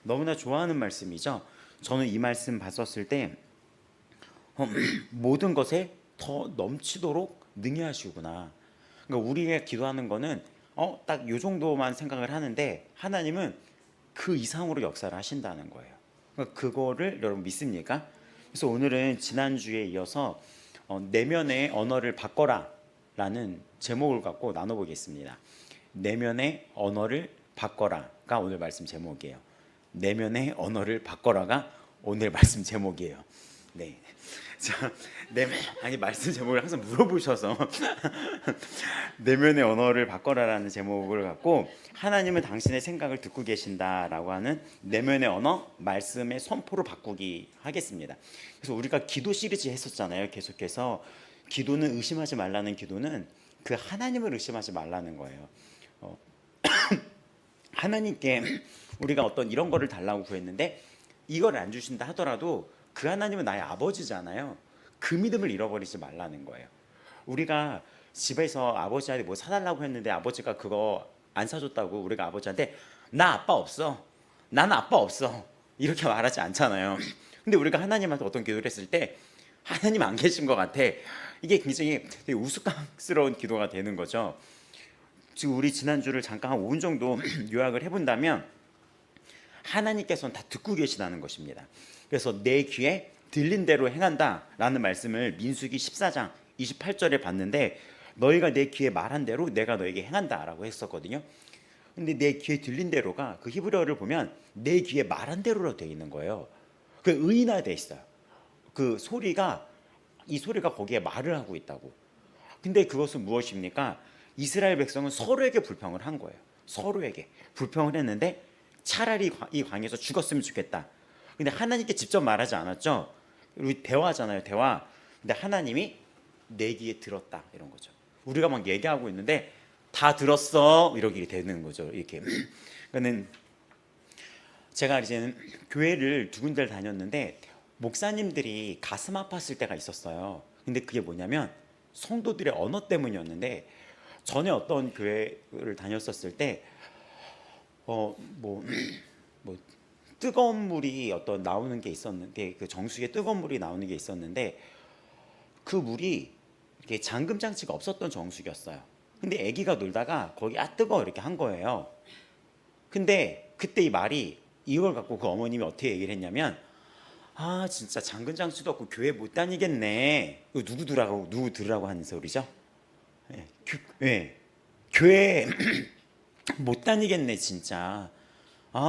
너무나 좋아하는 말씀이죠. 저는 이 말씀 봤었을 때 모든 것에 더 넘치도록 능히 하시구나. 그러니까 우리가 기도하는 거는 딱 요 정도만 생각을 하는데 하나님은 그 이상으로 역사를 하신다는 거예요. 그러니까 그거를 여러분 믿습니까? 그래서 오늘은 지난주에 이어서 내면의 언어를 바꿔라 라는 제목을 갖고 나눠보겠습니다. 내면의 언어를 바꿔라가 오늘 말씀 제목이에요. 내면의 언어를 바꿔라가 오늘 말씀 제목이에요. 네. 자, 아니 말씀 제목을 항상 물어보셔서 내면의 언어를 바꿔라라는 제목을 갖고 하나님은 당신의 생각을 듣고 계신다라고 하는 내면의 언어 말씀의 선포로 바꾸기 하겠습니다. 그래서 우리가 기도 시리즈 했었잖아요. 계속해서 기도는 의심하지 말라는 기도는 그 하나님을 의심하지 말라는 거예요. 하나님께 우리가 어떤 이런 거를 달라고 구했는데 이걸 안 주신다 하더라도 그 하나님은 나의 아버지잖아요. 그 믿음을 잃어버리지 말라는 거예요. 우리가 집에서 아버지한테 뭐 사달라고 했는데 아버지가 그거 안 사줬다고 우리가 아버지한테 나 아빠 없어, 나는 아빠 없어 이렇게 말하지 않잖아요. 근데 우리가 하나님한테 어떤 기도를 했을 때 하나님 안 계신 것 같아, 이게 굉장히 되게 우스꽝스러운 기도가 되는 거죠. 지금 우리 지난주를 잠깐 한 5분 정도 요약을 해본다면 하나님께서는 다 듣고 계시다는 것입니다. 그래서 내 귀에 들린 대로 행한다라는 말씀을 민수기 14장 28절에 봤는데 너희가 내 귀에 말한 대로 내가 너에게 행한다라고 했었거든요. 근데 내 귀에 들린 대로가 그 히브리어를 보면 내 귀에 말한 대로로 되어 있는 거예요. 그 의인화되어 있어요. 그 소리가, 이 소리가 거기에 말을 하고 있다고. 근데 그것은 무엇입니까? 이스라엘 백성은 서로에게 불평을 한 거예요. 서로에게 불평을 했는데 차라리 이 광야에서 죽었으면 좋겠다. 근데 하나님께 직접 말하지 않았죠. 우리 대화잖아요, 대화. 근데 하나님이 내 귀에 들었다 이런 거죠. 우리가 막 얘기하고 있는데 다 들었어 이렇게 되는 거죠. 이렇게. 그러니까는 제가 이제는 교회를 두 군데를 다녔는데 목사님들이 가슴 아팠을 때가 있었어요. 근데 그게 뭐냐면 성도들의 언어 때문이었는데 전에 어떤 교회를 다녔었을 때 뭐 뜨거운 물이 어떤 나오는 게 있었는데 그 정수기에 뜨거운 물이 나오는 게 있었는데 그 물이 이렇게 잠금 장치가 없었던 정수기였어요. 근데 아기가 놀다가 거기 뜨거워 이렇게 한 거예요. 근데 그때 이 말이 이걸 갖고 그 어머님이 어떻게 얘기를 했냐면 진짜 잠금 장치도 없고 교회 못 다니겠네. 이거 누구 들으라고 하는 소리죠? 예, 교회 못 다니겠네 진짜.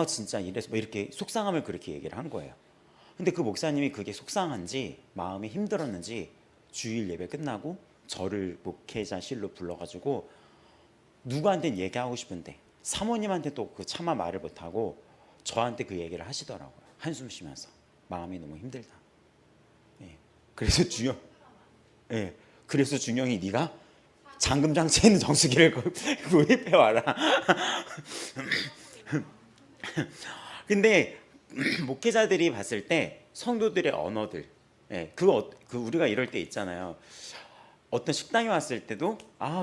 진짜 이래서 뭐 이렇게 속상함을 그렇게 얘기를 한 거예요. 근데 그 목사님이 그게 속상한지 마음이 힘들었는지 주일 예배 끝나고 저를 목회자실로 불러가지고 누구한테는 얘기하고 싶은데 사모님한테 또 그 차마 말을 못하고 저한테 그 얘기를 하시더라고요. 한숨 쉬면서 마음이 너무 힘들다. 그래서 준영이 네가 잠금 장치에 있는 정수기를 구입해 와라. 근데 목회자들이 봤을 때 성도들의 언어들, 그 우리가 이럴 때 있잖아요. 어떤 식당에 왔을 때도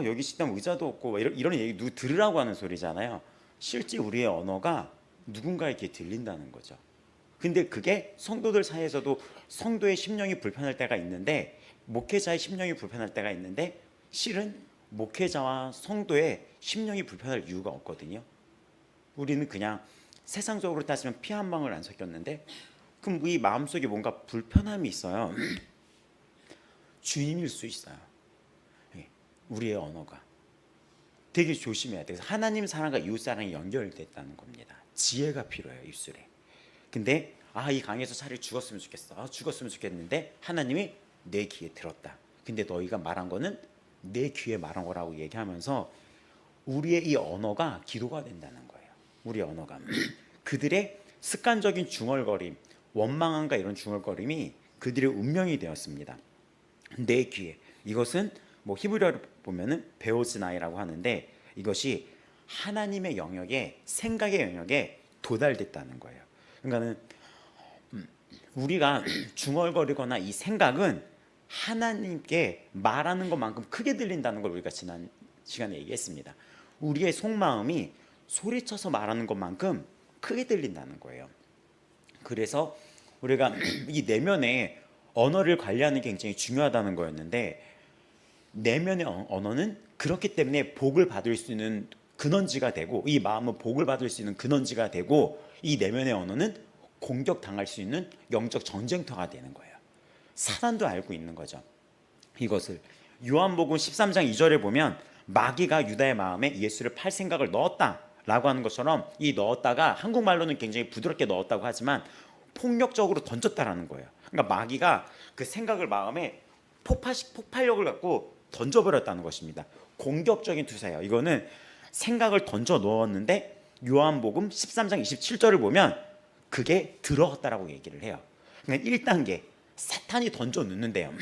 여기 식당 의자도 없고 이런 얘기 누구 들으라고 하는 소리잖아요. 실제 우리의 언어가 누군가에게 들린다는 거죠. 근데 그게 성도들 사이에서도 성도의 심령이 불편할 때가 있는데 목회자의 심령이 불편할 때가 있는데 실은 목회자와 성도의 심령이 불편할 이유가 없거든요. 우리는 그냥 세상적으로 따지면 피 한 방울 안 섞였는데 그럼 이 마음속에 뭔가 불편함이 있어요. 주임일 수 있어요. 우리의 언어가 되게 조심해야 돼요. 하나님 사랑과 이웃 사랑이 연결됐다는 겁니다. 지혜가 필요해요, 입술에. 근데 이 강에서 차라리 죽었으면 좋겠어. 죽었으면 좋겠는데 하나님이 내 귀에 들었다. 근데 너희가 말한 거는 내 귀에 말한 거라고 얘기하면서 우리의 이 언어가 기도가 된다는 거예요. 우리의 언어가 그들의 습관적인 중얼거림, 원망함과 이런 중얼거림이 그들의 운명이 되었습니다. 내 귀에. 이것은 뭐 히브리어를 보면은 베오즈나이라고 하는데 이것이 하나님의 영역에, 생각의 영역에 도달됐다는 거예요. 그러니까는 우리가 중얼거리거나 이 생각은 하나님께 말하는 것만큼 크게 들린다는 걸 우리가 지난 시간에 얘기했습니다. 우리의 속마음이 소리쳐서 말하는 것만큼 크게 들린다는 거예요. 그래서 우리가 이 내면의 언어를 관리하는 게 굉장히 중요하다는 거였는데, 내면의 언어는 그렇기 때문에 복을 받을 수 있는 근원지가 되고, 이 마음은 복을 받을 수 있는 근원지가 되고, 이 내면의 언어는 공격당할 수 있는 영적 전쟁터가 되는 거예요. 사단도 알고 있는 거죠. 이것을 요한복음 13장 2절에 보면 마귀가 유다의 마음에 예수를 팔 생각을 넣었다라고 하는 것처럼, 이 넣었다가 한국말로는 굉장히 부드럽게 넣었다고 하지만 폭력적으로 던졌다라는 거예요. 그러니까 마귀가 그 생각을 마음에 폭발력을 갖고 던져버렸다는 것입니다. 공격적인 투사예요. 이거는 생각을 던져 넣었는데 요한복음 13장 27절을 보면 그게 들어갔다라고 얘기를 해요. 그러니까 1단계 사탄이 던져 넣는데요.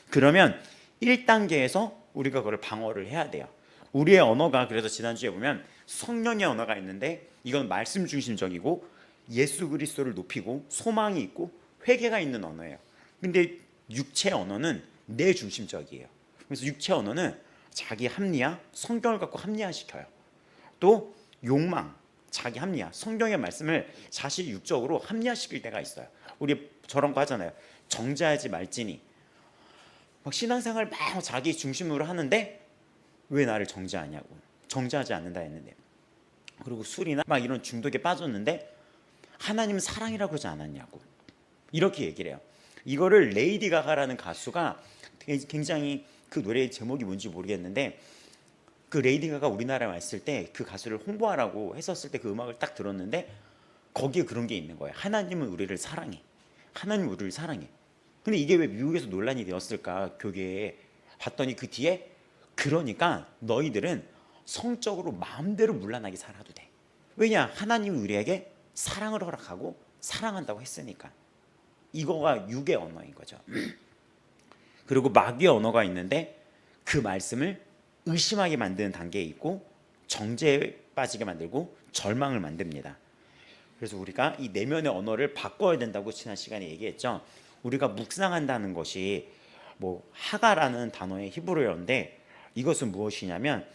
그러면 1단계에서 우리가 그걸 방어를 해야 돼요. 우리의 언어가, 그래서 지난주에 보면 성령의 언어가 있는데 이건 말씀 중심적이고 예수 그리스도를 높이고 소망이 있고 회개가 있는 언어예요. 근데 육체 언어는 내 중심적이에요. 그래서 육체 언어는 자기 합리화, 성경을 갖고 합리화시켜요. 또 욕망, 자기 합리화, 성경의 말씀을 자신 육적으로 합리화시킬 때가 있어요. 우리 저런 거 하잖아요. 정죄하지 말지니. 막 신앙생활 막 자기 중심으로 하는데 왜 나를 정죄하냐고. 정죄하지 않는다 했는데. 그리고 술이나 막 이런 중독에 빠졌는데 하나님은 사랑이라고 그러지 않았냐고. 이렇게 얘기를 해요. 이거를 레이디 가가라는 가수가 굉장히, 그 노래의 제목이 뭔지 모르겠는데, 그 레이디 가가 우리나라에 왔을 때 그 가수를 홍보하라고 했었을 때 그 음악을 딱 들었는데 거기에 그런 게 있는 거예요. 하나님은 우리를 사랑해. 하나님은 우리를 사랑해. 근데 이게 왜 미국에서 논란이 되었을까, 교계에 봤더니 그 뒤에, 그러니까 너희들은 성적으로 마음대로 문란하게 살아도 돼. 왜냐? 하나님이 우리에게 사랑을 허락하고 사랑한다고 했으니까. 이거가 육의 언어인 거죠. 그리고 마귀의 언어가 있는데 그 말씀을 의심하게 만드는 단계에 있고 정죄에 빠지게 만들고 절망을 만듭니다. 그래서 우리가 이 내면의 언어를 바꿔야 된다고 지난 시간에 얘기했죠. 우리가 묵상한다는 것이 뭐 하가라는 단어의 히브리어인데, 이것은 무엇이냐면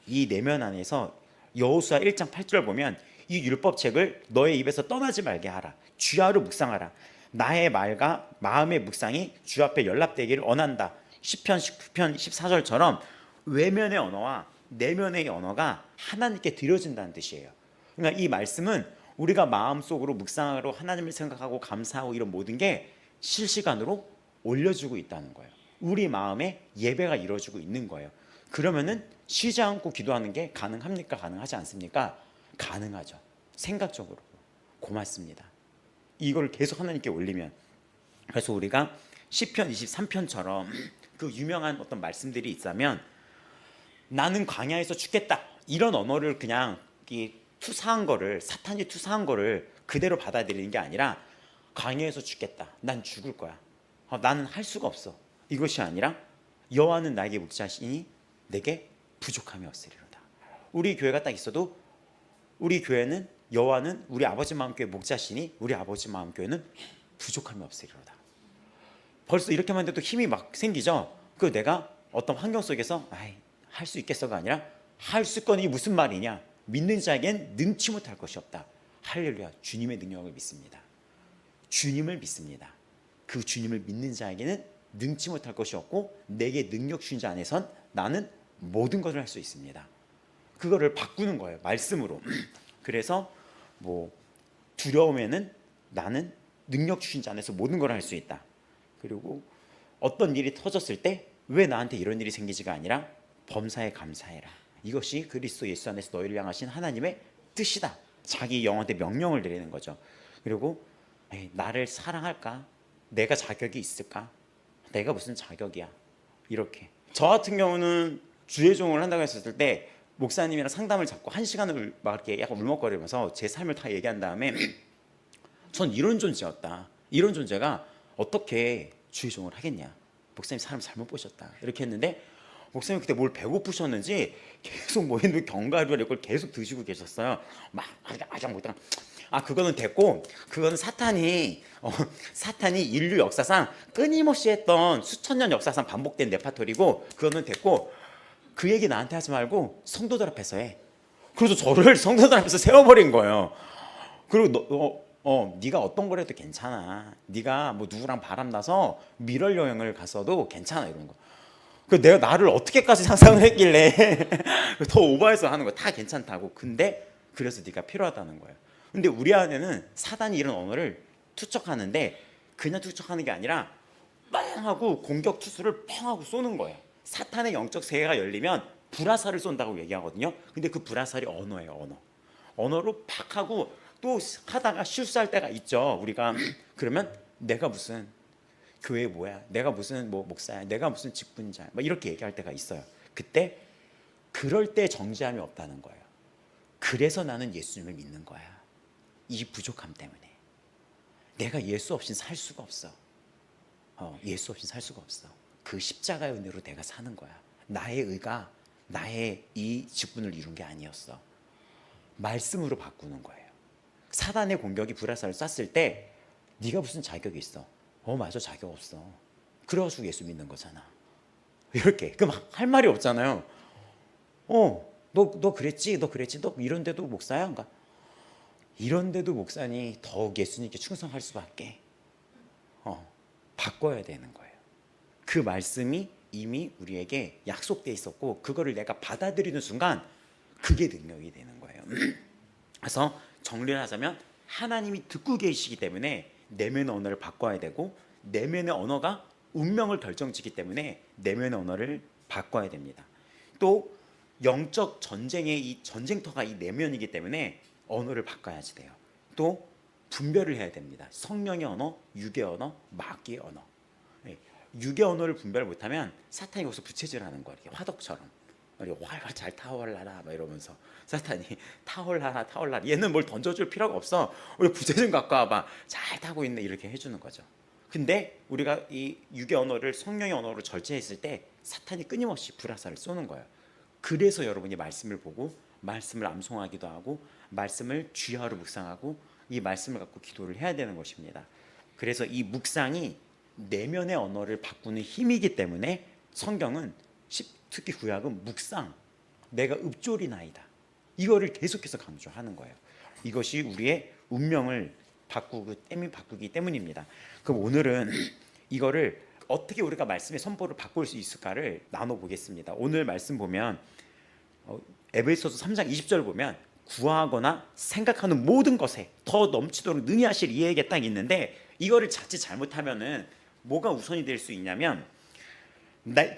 이 내면 안에서 여호수아 1장 8절 보면 이 율법책을 너의 입에서 떠나지 말게 하라. 주야로 묵상하라. 나의 말과 마음의 묵상이 주 앞에 연락되기를 원한다. 시편 19편 14절처럼 외면의 언어와 내면의 언어가 하나님께 드려진다는 뜻이에요. 그러니까 이 말씀은 우리가 마음속으로 묵상하고 하나님을 생각하고 감사하고 이런 모든 게 실시간으로 올려주고 있다는 거예요. 우리 마음에 예배가 이루어지고 있는 거예요. 그러면은 쉬지 않고 기도하는 게 가능합니까? 가능하지 않습니까? 가능하죠. 생각적으로. 고맙습니다. 이걸 계속 하나님께 올리면. 그래서 우리가 시편 23편처럼 그 유명한 어떤 말씀들이 있다면, 나는 광야에서 죽겠다, 이런 언어를 그냥 투사한 거를, 사탄이 투사한 거를 그대로 받아들이는 게 아니라, 광야에서 죽겠다, 난 죽을 거야, 나는 할 수가 없어, 이것이 아니라 여호와는 나에게 목자시니 내게 부족함이 없으리로다. 우리 교회가 딱 있어도 우리 교회는 여호와는 우리 아버지 마음교회 목자시니 우리 아버지 마음교회는 부족함이 없으리로다. 벌써 이렇게만 해도 힘이 막 생기죠. 그 내가 어떤 환경 속에서 할 수 있겠어가 아니라, 할 수 있거니 무슨 말이냐, 믿는 자에겐 능치 못할 것이 없다. 할렐루야. 주님의 능력을 믿습니다. 주님을 믿습니다. 그 주님을 믿는 자에게는 능치 못할 것이 없고 내게 능력 주신 자 안에선 나는 모든 것을 할 수 있습니다. 그거를 바꾸는 거예요, 말씀으로. 그래서 뭐 두려움에는 나는 능력 주신 자 안에서 모든 걸 할 수 있다. 그리고 어떤 일이 터졌을 때 왜 나한테 이런 일이 생기지가 아니라 범사에 감사해라. 이것이 그리스도 예수 안에서 너희를 향하신 하나님의 뜻이다. 자기 영혼한테 명령을 내리는 거죠. 그리고 나를 사랑할까? 내가 자격이 있을까? 내가 무슨 자격이야? 이렇게. 저 같은 경우는 주의종을 한다고 했을 때 목사님이랑 상담을 잡고 1시간을 막 이렇게 약간 울먹거리면서 제 삶을 다 얘기한 다음에 전 이런 존재였다. 이런 존재가 어떻게 주의종을 하겠냐? 목사님 사람 잘못 보셨다. 이렇게 했는데 목사님 그때 뭘 배고프셨는지 계속 뭐 했는데 견과류를 이걸 계속 드시고 계셨어요. 막 아장 못다가 그거는 됐고, 그거는 사탄이 인류 역사상 끊임없이 했던 수천 년 역사상 반복된 레파토리고, 그거는 됐고, 그 얘기 나한테 하지 말고 성도들 앞에서 해. 그래서 저를 성도들 앞에서 세워버린 거예요. 그리고 네가 어떤 걸 해도 괜찮아. 네가 뭐 누구랑 바람 나서 미럴 여행을 갔어도 괜찮아 이런 거. 그 내가 나를 어떻게까지 상상을 했길래 더 오버해서 하는 거 다 괜찮다고. 근데 그래서 네가 필요하다는 거예요. 근데 우리 안에는 사단이 이런 언어를 투척하는데 그냥 투척하는 게 아니라 빵 하고 공격 투수를 뻥 하고 쏘는 거예요. 사탄의 영적 세계가 열리면 불화살을 쏜다고 얘기하거든요. 근데 그 불화살이 언어예요. 언어로 팍 하고 또 하다가 실수할 때가 있죠. 우리가 그러면 내가 무슨 교회 뭐야, 내가 무슨 뭐 목사야, 내가 무슨 직분자야, 막 이렇게 얘기할 때가 있어요. 그때 그럴 때 정죄함이 없다는 거예요. 그래서 나는 예수님을 믿는 거야. 이 부족함 때문에 내가 예수 없인 살 수가 없어. 예수 없인 살 수가 없어. 그 십자가의 은혜로 내가 사는 거야. 나의 의가 나의 이 직분을 이룬 게 아니었어. 말씀으로 바꾸는 거예요. 사단의 공격이 불화살을 쐈을 때 네가 무슨 자격이 있어? 맞아, 자격 없어. 그래가지고 예수 믿는 거잖아. 이렇게 그럼 할 말이 없잖아요. 너 그랬지, 너 이런데도 목사야? 그러니까 이런데도 목사니 더욱 예수님께 충성할 수밖에. 바꿔야 되는 거예요. 그 말씀이 이미 우리에게 약속돼 있었고 그거를 내가 받아들이는 순간 그게 능력이 되는 거예요. 그래서 정리를 하자면 하나님이 듣고 계시기 때문에 내면의 언어를 바꿔야 되고 내면의 언어가 운명을 결정짓기 때문에 내면의 언어를 바꿔야 됩니다. 또 영적 전쟁의 이 전쟁터가 이 내면이기 때문에 언어를 바꿔야지 돼요. 또 분별을 해야 됩니다. 성령의 언어, 육의 언어, 마귀의 언어. 육의 언어를 분별 못하면 사탄이 거기서 부채질하는 거예요. 화덕처럼. 활활 잘 타올라라 막 이러면서 사탄이 타올라라. 얘는 뭘 던져줄 필요가 없어. 우리 부채 좀 갖고 와봐. 잘 타고 있네 이렇게 해주는 거죠. 근데 우리가 이 육의 언어를 성령의 언어로 절제했을 때 사탄이 끊임없이 불화살을 쏘는 거예요. 그래서 여러분이 말씀을 보고 말씀을 암송하기도 하고 말씀을 주야로 묵상하고 이 말씀을 갖고 기도를 해야 되는 것입니다. 그래서 이 묵상이 내면의 언어를 바꾸는 힘이기 때문에 성경은 특히 구약은 묵상, 내가 읊조리나이다. 이거를 계속해서 강조하는 거예요. 이것이 우리의 운명을 바꾸기 때문입니다. 그럼 오늘은 이거를 어떻게 우리가 말씀의 선포를 바꿀 수 있을까를 나눠보겠습니다. 오늘 말씀 보면 에베소서 3장 20절 보면 구하거나 생각하는 모든 것에 더 넘치도록 능히 하실 이에게 딱 있는데 이거를 자칫 잘못하면은 뭐가 우선이 될 수 있냐면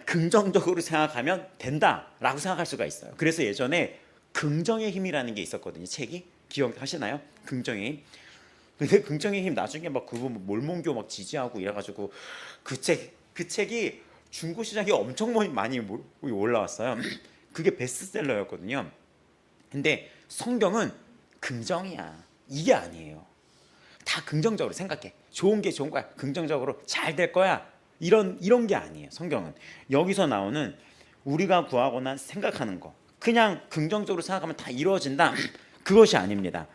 긍정적으로 생각하면 된다라고 생각할 수가 있어요. 그래서 예전에 긍정의 힘이라는 게 있었거든요. 책이 기억하시나요? 긍정의 힘. 근데 긍정의 힘 나중에 막 그분 몰몬교 막 지지하고 이래가지고 그 책이 중고 시장에 엄청 많이 올라왔어요. 그게 베스트셀러였거든요. 근데 성경은 긍정이야. 이게 아니에요. 다 긍정적으로 생각해. 좋은 게 좋은 거야. 긍정적으로 잘 될 거야. 이런 게 아니에요. 성경은 여기서 나오는 우리가 구하거나 생각하는 거 그냥 긍정적으로 생각하면 다 이루어진다. 그것이 아닙니다.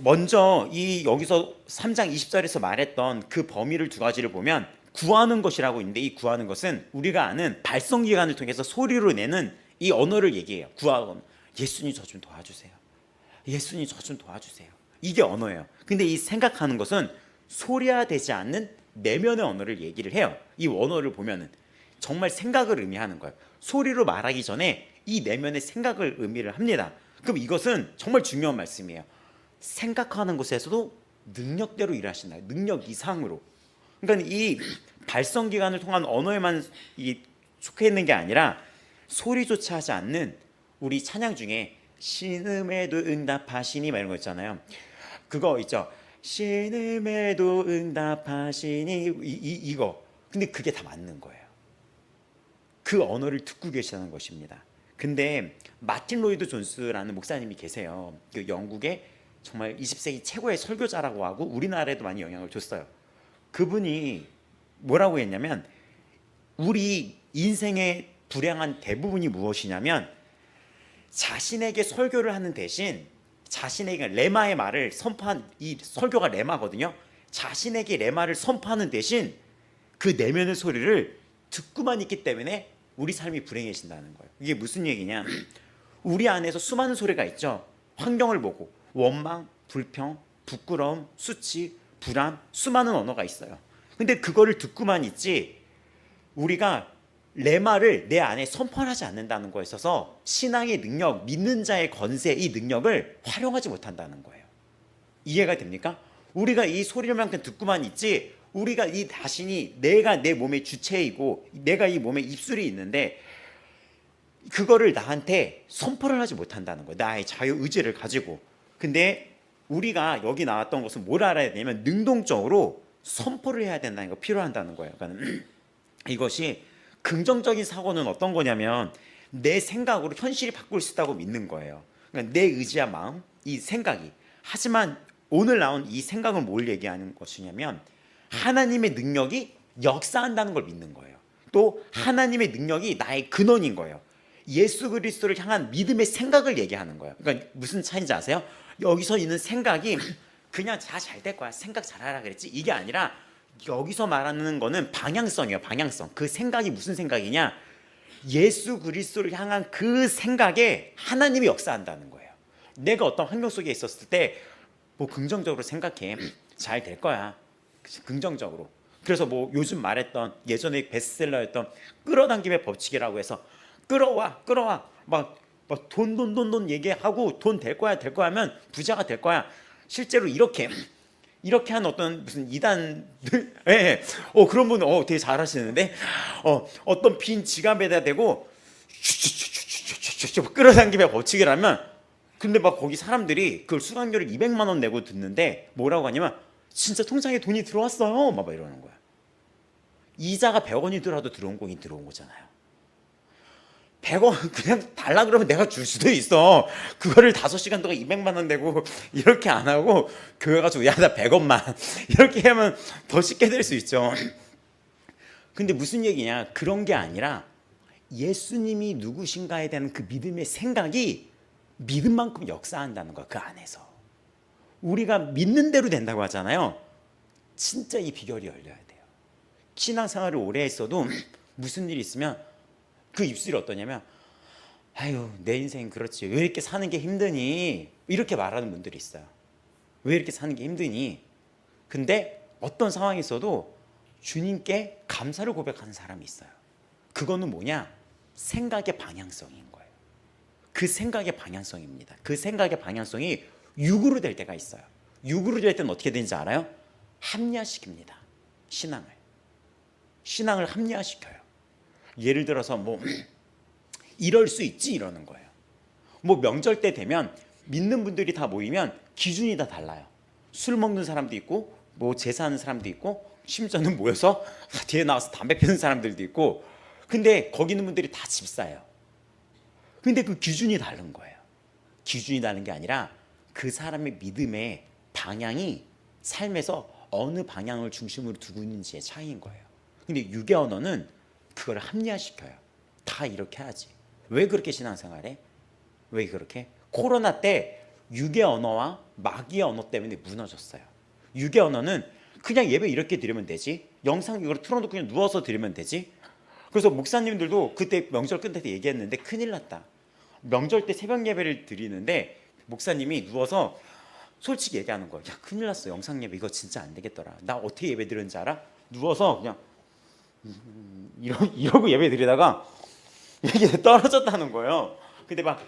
먼저 이 여기서 3장 20절에서 말했던 그 범위를 두 가지를 보면 구하는 것이라고 있는데 이 구하는 것은 우리가 아는 발성기관을 통해서 소리로 내는 이 언어를 얘기해요. 구하거나 예수님 저 좀 도와주세요. 예수님 저 좀 도와주세요. 이게 언어예요. 근데 이 생각하는 것은 소리화되지 않는 내면의 언어를 얘기를 해요. 이 언어를 보면은 정말 생각을 의미하는 거예요. 소리로 말하기 전에 이 내면의 생각을 의미를 합니다. 그럼 이것은 정말 중요한 말씀이에요. 생각하는 곳에서도 능력대로 일하신다. 능력 이상으로. 그러니까 이 발성기관을 통한 언어에만 속해 있는 게 아니라 소리조차 하지 않는 우리 찬양 중에 신음에도 응답하시니 막 이런 거 있잖아요. 그거 있죠. 신음에도 응답하시니 이거. 근데 그게 다 맞는 거예요. 그 언어를 듣고 계시다는 것입니다. 근데 마틴 로이드 존스라는 목사님이 계세요. 그 영국의 정말 20세기 최고의 설교자라고 하고 우리나라에도 많이 영향을 줬어요. 그분이 뭐라고 했냐면 우리 인생의 불행한 대부분이 무엇이냐면 자신에게 설교를 하는 대신 자신에게 레마의 말을 선포한 이 설교가 레마거든요. 자신에게 레마를 선포하는 대신 그 내면의 소리를 듣고만 있기 때문에 우리 삶이 불행해진다는 거예요. 이게 무슨 얘기냐? 우리 안에서 수많은 소리가 있죠. 환경을 보고 원망, 불평, 부끄러움, 수치, 불안, 수많은 언어가 있어요. 근데 그거를 듣고만 있지 우리가 레마를 내 안에 선포하지 않는다는 거에 있어서 신앙의 능력, 믿는 자의 건세, 이 능력을 활용하지 못한다는 거예요. 이해가 됩니까? 우리가 이 소리만큼 듣고만 있지 우리가 이 자신이 내가 내 몸의 주체이고 내가 이 몸에 입술이 있는데 그거를 나한테 선포를 하지 못한다는 거예요. 나의 자유의지를 가지고. 근데 우리가 여기 나왔던 것은 뭘 알아야 되냐면 능동적으로 선포를 해야 된다는 거 필요한다는 거예요. 그러니까 이것이 긍정적인 사고는 어떤 거냐면 내 생각으로 현실이 바꿀 수 있다고 믿는 거예요. 그러니까 내 의지와 마음, 이 생각이. 하지만 오늘 나온 이 생각은 뭘 얘기하는 것이냐면 하나님의 능력이 역사한다는 걸 믿는 거예요. 또 하나님의 능력이 나의 근원인 거예요. 예수 그리스도를 향한 믿음의 생각을 얘기하는 거예요. 그러니까 무슨 차이인지 아세요? 여기서 있는 생각이 그냥 다 잘 될 거야, 생각 잘하라 그랬지, 이게 아니라 여기서 말하는 거는 방향성이에요. 방향성. 그 생각이 무슨 생각이냐, 예수 그리스도를 향한 그 생각에 하나님이 역사한다는 거예요. 내가 어떤 환경 속에 있었을 때 뭐 긍정적으로 생각해, 잘 될 거야, 긍정적으로. 그래서 뭐 요즘 말했던 예전에 베스트셀러였던 끌어당김의 법칙이라고 해서 끌어와 막 돈 얘기하고 돈 될 거야 하면 부자가 될 거야. 실제로 이렇게 한 어떤 무슨 이단들, 예, 그런 분 되게 잘하시는데 어떤 빈 지갑에다 대고 끌어당김의 법칙이라면, 근데 막 거기 사람들이 그걸 수강료를 200만 원 내고 듣는데 뭐라고 하냐면 진짜 통장에 돈이 들어왔어요 막 이러는 거야. 이자가 100원이더라도 들어온 거긴 들어온 거잖아요. 100원 그냥 달라 그러면 내가 줄 수도 있어. 그거를 5시간 동안 200만 원 내고 이렇게 안 하고 교회 가서 야 나 100원만 이렇게 하면 더 쉽게 될 수 있죠. 근데 무슨 얘기냐, 그런 게 아니라 예수님이 누구신가에 대한 그 믿음의 생각이 믿음만큼 역사한다는 거야. 그 안에서 우리가 믿는 대로 된다고 하잖아요. 진짜 이 비결이 열려야 돼요. 신앙생활을 오래 했어도 무슨 일이 있으면 그 입술이 어떠냐면 아유 내 인생 그렇지, 왜 이렇게 사는 게 힘드니, 이렇게 말하는 분들이 있어요. 왜 이렇게 사는 게 힘드니. 근데 어떤 상황이 있어도 주님께 감사를 고백하는 사람이 있어요. 그거는 뭐냐, 생각의 방향성인 거예요. 그 생각의 방향성입니다. 그 생각의 방향성이 육으로 될 때가 있어요. 육으로 될 때는 어떻게 되는지 알아요? 합리화시킵니다. 신앙을 합리화시켜요. 예를 들어서 뭐 이럴 수 있지 이러는 거예요. 뭐 명절 때 되면 믿는 분들이 다 모이면 기준이 다 달라요. 술 먹는 사람도 있고 뭐 제사하는 사람도 있고 심지어는 모여서 뒤에 나와서 담배 피우는 사람들도 있고, 근데 거기 있는 분들이 다 집사예요. 근데 그 기준이 다른 거예요. 기준이 다른 게 아니라 그 사람의 믿음의 방향이 삶에서 어느 방향을 중심으로 두고 있는지의 차이인 거예요. 근데 육의 언어는 그걸 합리화시켜요. 다 이렇게 하지. 왜 그렇게 신앙생활해? 왜 그렇게? 코로나 때 육의 언어와 마귀의 언어 때문에 무너졌어요. 육의 언어는 그냥 예배 이렇게 드리면 되지, 영상 이걸 틀어놓고 그냥 누워서 드리면 되지. 그래서 목사님들도 그때 명절 끝날 때 얘기했는데 큰일 났다. 명절 때 새벽 예배를 드리는데 목사님이 누워서 솔직히 얘기하는 거야. 야 큰일 났어, 영상 예배 이거 진짜 안 되겠더라. 나 어떻게 예배 드리는지 알아? 누워서 그냥 이러고 예배 드리다가 이게 떨어졌다는 거예요. 근데 막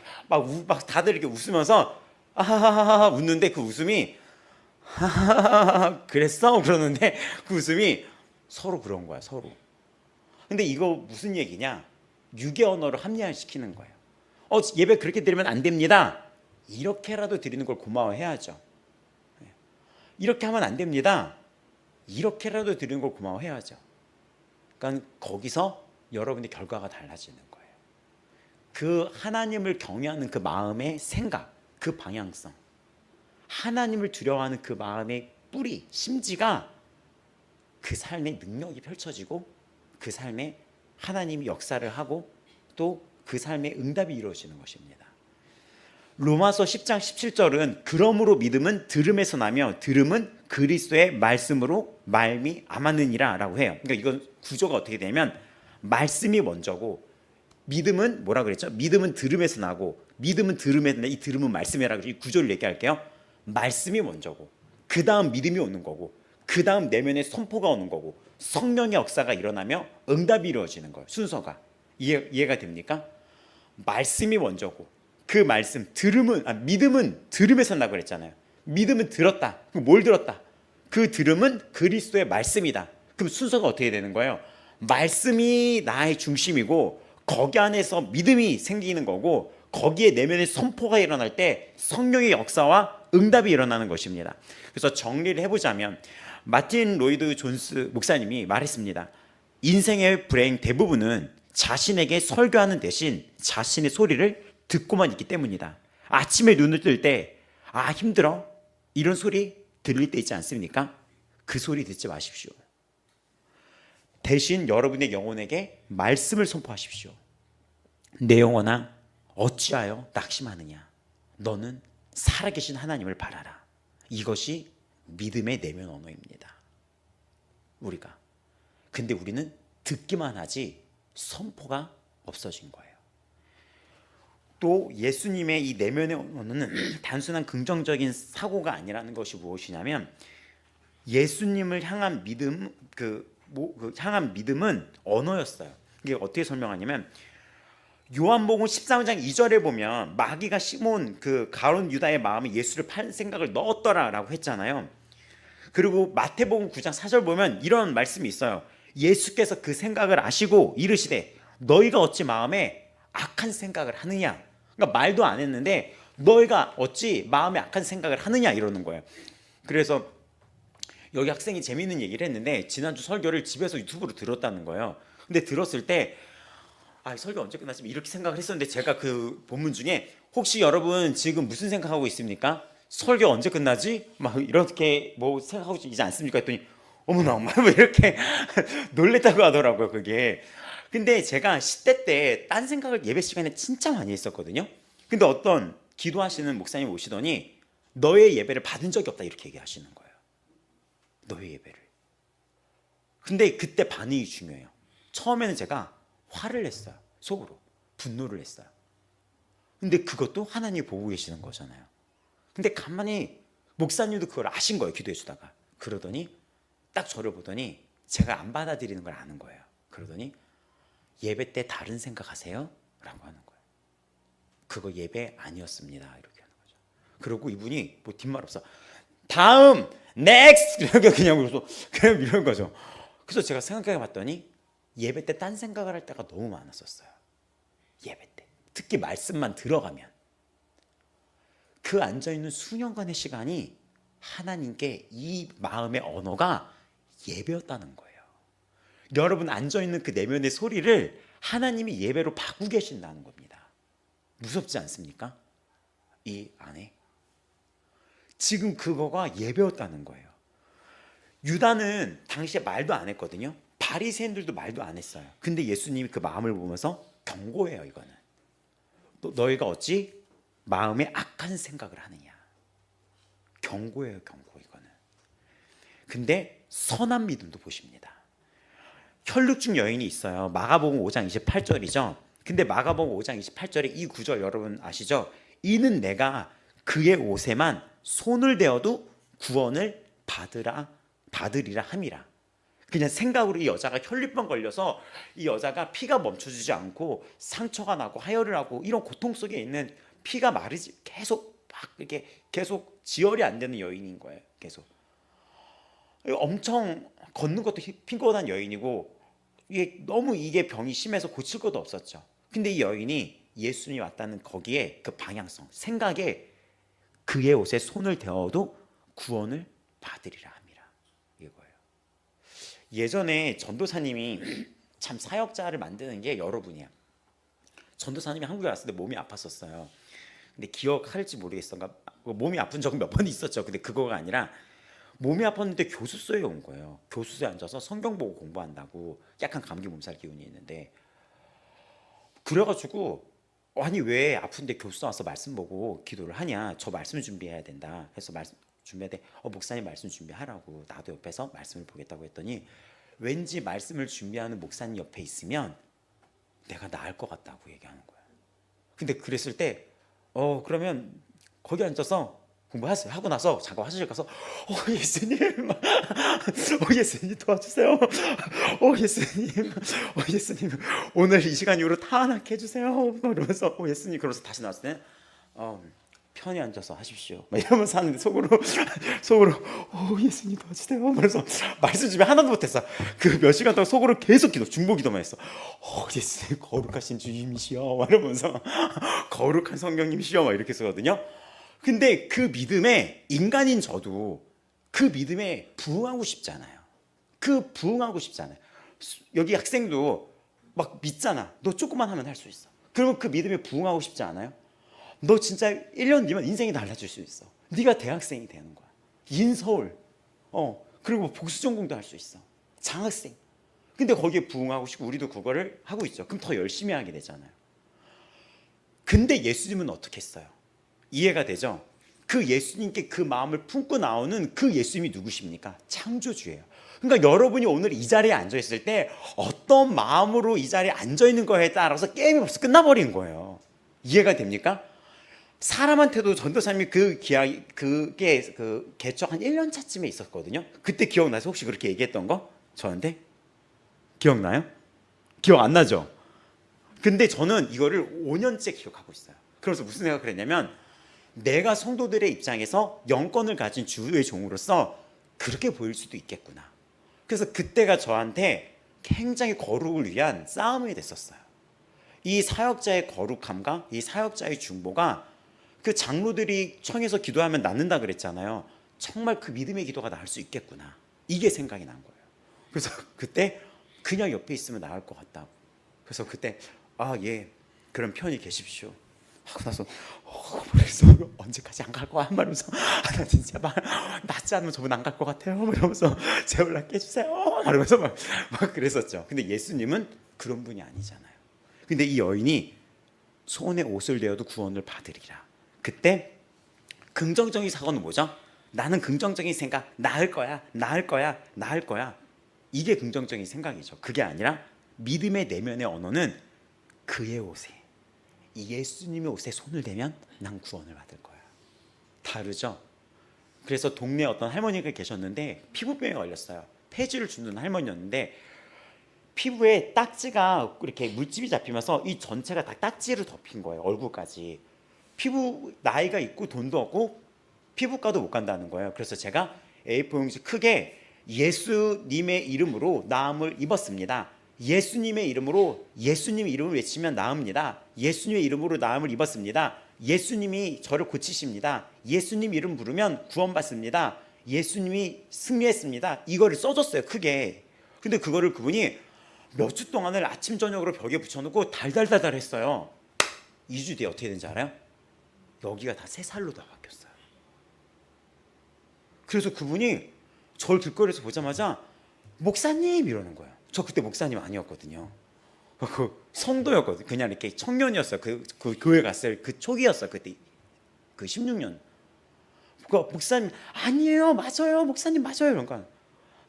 다들 이렇게 웃으면서 아하하하 웃는데 그 웃음이 하하하 그랬어? 그러는데 그 웃음이 서로 그런 거야, 서로. 근데 이거 무슨 얘기냐, 육의 언어를 합리화시키는 거예요. 예배 그렇게 드리면 안 됩니다. 이렇게라도 드리는 걸 고마워해야죠. 이렇게 하면 안 됩니다. 이렇게라도 드리는 걸 고마워해야죠. 그러니까 거기서 여러분의 결과가 달라지는 거예요. 그 하나님을 경외하는 그 마음의 생각, 그 방향성, 하나님을 두려워하는 그 마음의 뿌리, 심지가 그 삶의 능력이 펼쳐지고 그 삶에 하나님이 역사를 하고 또 그 삶의 응답이 이루어지는 것입니다. 로마서 10장 17절은 그러므로 믿음은 들음에서 나며 들음은 그리스도의 말씀으로 말미암았느니라 라고 해요. 그러니까 이건 구조가 어떻게 되냐면 말씀이 먼저고, 믿음은 뭐라 그랬죠? 믿음은 들음에서 나고 믿음은 들음에서 나, 이 들음은 말씀이라. 이 구조를 얘기할게요. 말씀이 먼저고 그 다음 믿음이 오는 거고, 그 다음 내면의 선포가 오는 거고, 성령의 역사가 일어나며 응답이 이루어지는 거예요. 순서가. 이해가 됩니까? 말씀이 먼저고, 그 말씀 믿음은 들음에서 나고 그랬잖아요. 믿음은 들었다. 뭘 들었다? 그 들음은 그리스도의 말씀이다. 그럼 순서가 어떻게 되는 거예요? 말씀이 나의 중심이고, 거기 안에서 믿음이 생기는 거고, 거기에 내면의 선포가 일어날 때 성령의 역사와 응답이 일어나는 것입니다. 그래서 정리를 해보자면, 마틴 로이드 존스 목사님이 말했습니다. 인생의 불행 대부분은 자신에게 설교하는 대신 자신의 소리를 듣고만 있기 때문이다. 아침에 눈을 뜰 때 힘들어? 이런 소리 들릴 때 있지 않습니까? 그 소리 듣지 마십시오. 대신 여러분의 영혼에게 말씀을 선포하십시오. 내 영혼아, 어찌하여 낙심하느냐? 너는 살아계신 하나님을 바라라. 이것이 믿음의 내면 언어입니다. 우리가. 근데 우리는 듣기만 하지 선포가 없어진 거예요. 또 예수님의 이 내면의 언어는 단순한 긍정적인 사고가 아니라는 것이 무엇이냐면, 예수님을 향한 향한 믿음은 언어였어요. 이게 어떻게 설명하냐면, 요한복음 13장 2절에 보면 마귀가 시몬 그 가룟 유다의 마음에 예수를 팔 생각을 넣었더라라고 했잖아요. 그리고 마태복음 9장 4절 보면 이런 말씀이 있어요. 예수께서 그 생각을 아시고 이르시되 너희가 어찌 마음에 악한 생각을 하느냐. 그러니까 말도 안 했는데 너희가 어찌 마음에 악한 생각을 하느냐 이러는 거예요. 그래서 여기 학생이 재미있는 얘기를 했는데, 지난주 설교를 집에서 유튜브로 들었다는 거예요. 근데 들었을 때 설교 언제 끝나지? 이렇게 생각을 했었는데, 제가 그 본문 중에 혹시 여러분 지금 무슨 생각하고 있습니까? 설교 언제 끝나지? 막 이렇게 뭐 생각하고 있지 않습니까? 했더니 어머나 엄마 뭐 이렇게 놀랬다고 하더라고요. 그게. 근데 제가 10대 때 딴 생각을 예배 시간에 진짜 많이 했었거든요. 근데 어떤 기도하시는 목사님 오시더니 너의 예배를 받은 적이 없다 이렇게 얘기하시는 거예요. 너의 예배를. 근데 그때 반응이 중요해요. 처음에는 제가 화를 냈어요. 속으로 분노를 했어요. 근데 그것도 하나님이 보고 계시는 거잖아요. 근데 가만히 목사님도 그걸 아신 거예요. 기도해 주다가. 그러더니 딱 저를 보더니 제가 안 받아들이는 걸 아는 거예요. 그러더니 예배 때 다른 생각하세요? 라고 하는 거예요. 그거 예배 아니었습니다. 이렇게 하는 거죠. 그리고 이분이 뭐 뒷말 없어. 다음 넥스트 이렇게 그냥 이런 거죠. 그래서 제가 생각해 봤더니 예배 때 딴 생각을 할 때가 너무 많았었어요. 예배 때. 특히 말씀만 들어가면. 그 앉아있는 수년간의 시간이 하나님께 이 마음의 언어가 예배였다는 거예요. 여러분 앉아있는 그 내면의 소리를 하나님이 예배로 바꾸고 계신다는 겁니다. 무섭지 않습니까? 이 안에. 지금 그거가 예배였다는 거예요. 유다는 당시에 말도 안 했거든요. 바리새인들도 말도 안 했어요. 근데 예수님이 그 마음을 보면서 경고해요. 이거는 너희가 어찌 마음에 악한 생각을 하느냐. 경고예요. 경고. 이거는. 근데 선한 믿음도 보십니다. 혈육중 여인이 있어요. 마가복음 5장 28절이죠. 근데 마가복음 5장 28절에 이 구절 여러분 아시죠? 이는 내가 그의 옷에만 손을 대어도 구원을 받으리라 함이라. 그냥 생각으로 이 여자가 혈류병 걸려서 이 여자가 피가 멈춰지지 않고 상처가 나고 하혈을 하고 이런 고통 속에 있는, 피가 마르지 계속 막 이렇게 계속 지혈이 안 되는 여인인 거예요. 계속 엄청 걷는 것도 핑거한 여인이고, 이게 병이 심해서 고칠 것도 없었죠. 근데 이 여인이 예수님이 왔다는 거기에 그 방향성, 생각에 그의 옷에 손을 대어도 구원을 받으리라 함이라. 이거예요. 예전에 전도사님이 참 사역자를 만드는 게 여러분이야. 전도사님이 한국에 왔을 때 몸이 아팠었어요. 근데 기억할지 모르겠어. 몸이 아픈 적은 몇 번 있었죠. 근데 그거가 아니라 몸이 아팠는데 교수소에 온 거예요. 교수소에 앉아서 성경 보고 공부한다고. 약간 감기 몸살 기운이 있는데, 그래가지고 아니 왜 아픈데 교수소 와서 말씀 보고 기도를 하냐. 저 말씀 준비해야 된다 해서 말씀 준비하되 목사님 말씀 준비하라고. 나도 옆에서 말씀을 보겠다고 했더니 왠지 말씀을 준비하는 목사님 옆에 있으면 내가 나을 것 같다고 얘기하는 거야. 근데 그랬을 때 그러면 거기 앉아서 공부하세요. 하고 나서 잠깐 화장실 가서 예수님, 예수님 도와주세요. 예수님 오늘 이 시간 이후로 타안하게 해주세요. 그러면서 예수님, 그러면서 다시 나왔을 때 편히 앉아서 하십시오. 막 이러면서 하는데 속으로 예수님 도와주세요. 그래서 말씀 준비 하나도 못했어. 그 몇 시간 동안 속으로 계속 중보 기도만 했어. 예수님 거룩하신 주님이시여, 막 이러면서 거룩한 성령님이시여, 막 이렇게 쓰거든요. 근데 그 믿음에 인간인 저도 그 믿음에 부응하고 싶잖아요. 여기 학생도 막 믿잖아. 너 조금만 하면 할 수 있어. 그러면 그 믿음에 부응하고 싶지 않아요? 너 진짜 1년 뒤면 인생이 달라질 수 있어. 네가 대학생이 되는 거야. 인서울, 그리고 복수 전공도 할 수 있어. 장학생. 근데 거기에 부응하고 싶고 우리도 그거를 하고 있죠. 그럼 더 열심히 하게 되잖아요. 근데 예수님은 어떻게 했어요? 이해가 되죠? 그 예수님께 그 마음을 품고 나오는 그 예수님이 누구십니까? 창조주예요. 그러니까 여러분이 오늘 이 자리에 앉아 있을 때 어떤 마음으로 이 자리에 앉아 있는 거에 따라서 게임이 벌써 끝나버린 거예요. 이해가 됩니까? 사람한테도 전도사님이 그게 개척 한 1년 차쯤에 있었거든요. 그때 기억나세요? 혹시 그렇게 얘기했던 거? 저한테? 기억나요? 기억 안 나죠? 근데 저는 이거를 5년째 기억하고 있어요. 그래서 무슨 생각을 했냐면, 내가 성도들의 입장에서 영권을 가진 주의 종으로서 그렇게 보일 수도 있겠구나. 그래서 그때가 저한테 굉장히 거룩을 위한 싸움이 됐었어요. 이 사역자의 거룩함과 이 사역자의 중보가, 그 장로들이 청해서 기도하면 낫는다 그랬잖아요. 정말 그 믿음의 기도가 나을 수 있겠구나. 이게 생각이 난 거예요. 그래서 그때 그냥 옆에 있으면 나을 것 같다고. 그래서 그때 예, 그럼 편히 계십시오 하고 나서 그래서 언제까지 안 갈 거야? 말하면서 나 진짜 낫지 않으면 저분 안 갈 것 같아요. 이러면서 제발 낫게 해주세요. 말하면서 막 그랬었죠. 근데 예수님은 그런 분이 아니잖아요. 근데 이 여인이 손에 옷을 대어도 구원을 받으리라. 그때 긍정적인 사고는 뭐죠? 나는 긍정적인 생각, 나을 거야. 이게 긍정적인 생각이죠. 그게 아니라 믿음의 내면의 언어는 그의 옷에, 예수님의 옷에 손을 대면 난 구원을 받을 거야. 다르죠? 그래서 동네에 어떤 할머니가 계셨는데 피부병에 걸렸어요. 폐지를 주는 할머니였는데 피부에 딱지가 이렇게 물집이 잡히면서 이 전체가 다 딱지로 덮인 거예요. 얼굴까지. 피부 나이가 있고 돈도 없고 피부과도 못 간다는 거예요. 그래서 제가 A4 용지 크게 예수님의 이름으로 나음을 입었습니다. 예수님의 이름으로, 예수님 이름을 외치면 나읍니다. 예수님의 이름으로 나음을 입었습니다. 예수님이 저를 고치십니다. 예수님 이름 부르면 구원받습니다. 예수님이 승리했습니다. 이거를 써줬어요, 크게. 근데 그거를 그분이 몇 주 동안을 아침 저녁으로 벽에 붙여놓고 달달달달 했어요. 2주 뒤에 어떻게 된지 알아요? 여기가 다 새살로 다 바뀌었어요. 그래서 그분이 저를 길거리에서 보자마자 목사님 이러는 거예요. 저 그때 목사님 아니었거든요. 그 성도였거든요. 그냥 이렇게 청년이었어요. 그 교회 갔을 그 초기였어요. 그때 그 16년. 그 목사님 아니에요, 맞아요, 목사님 맞아요. 그러니까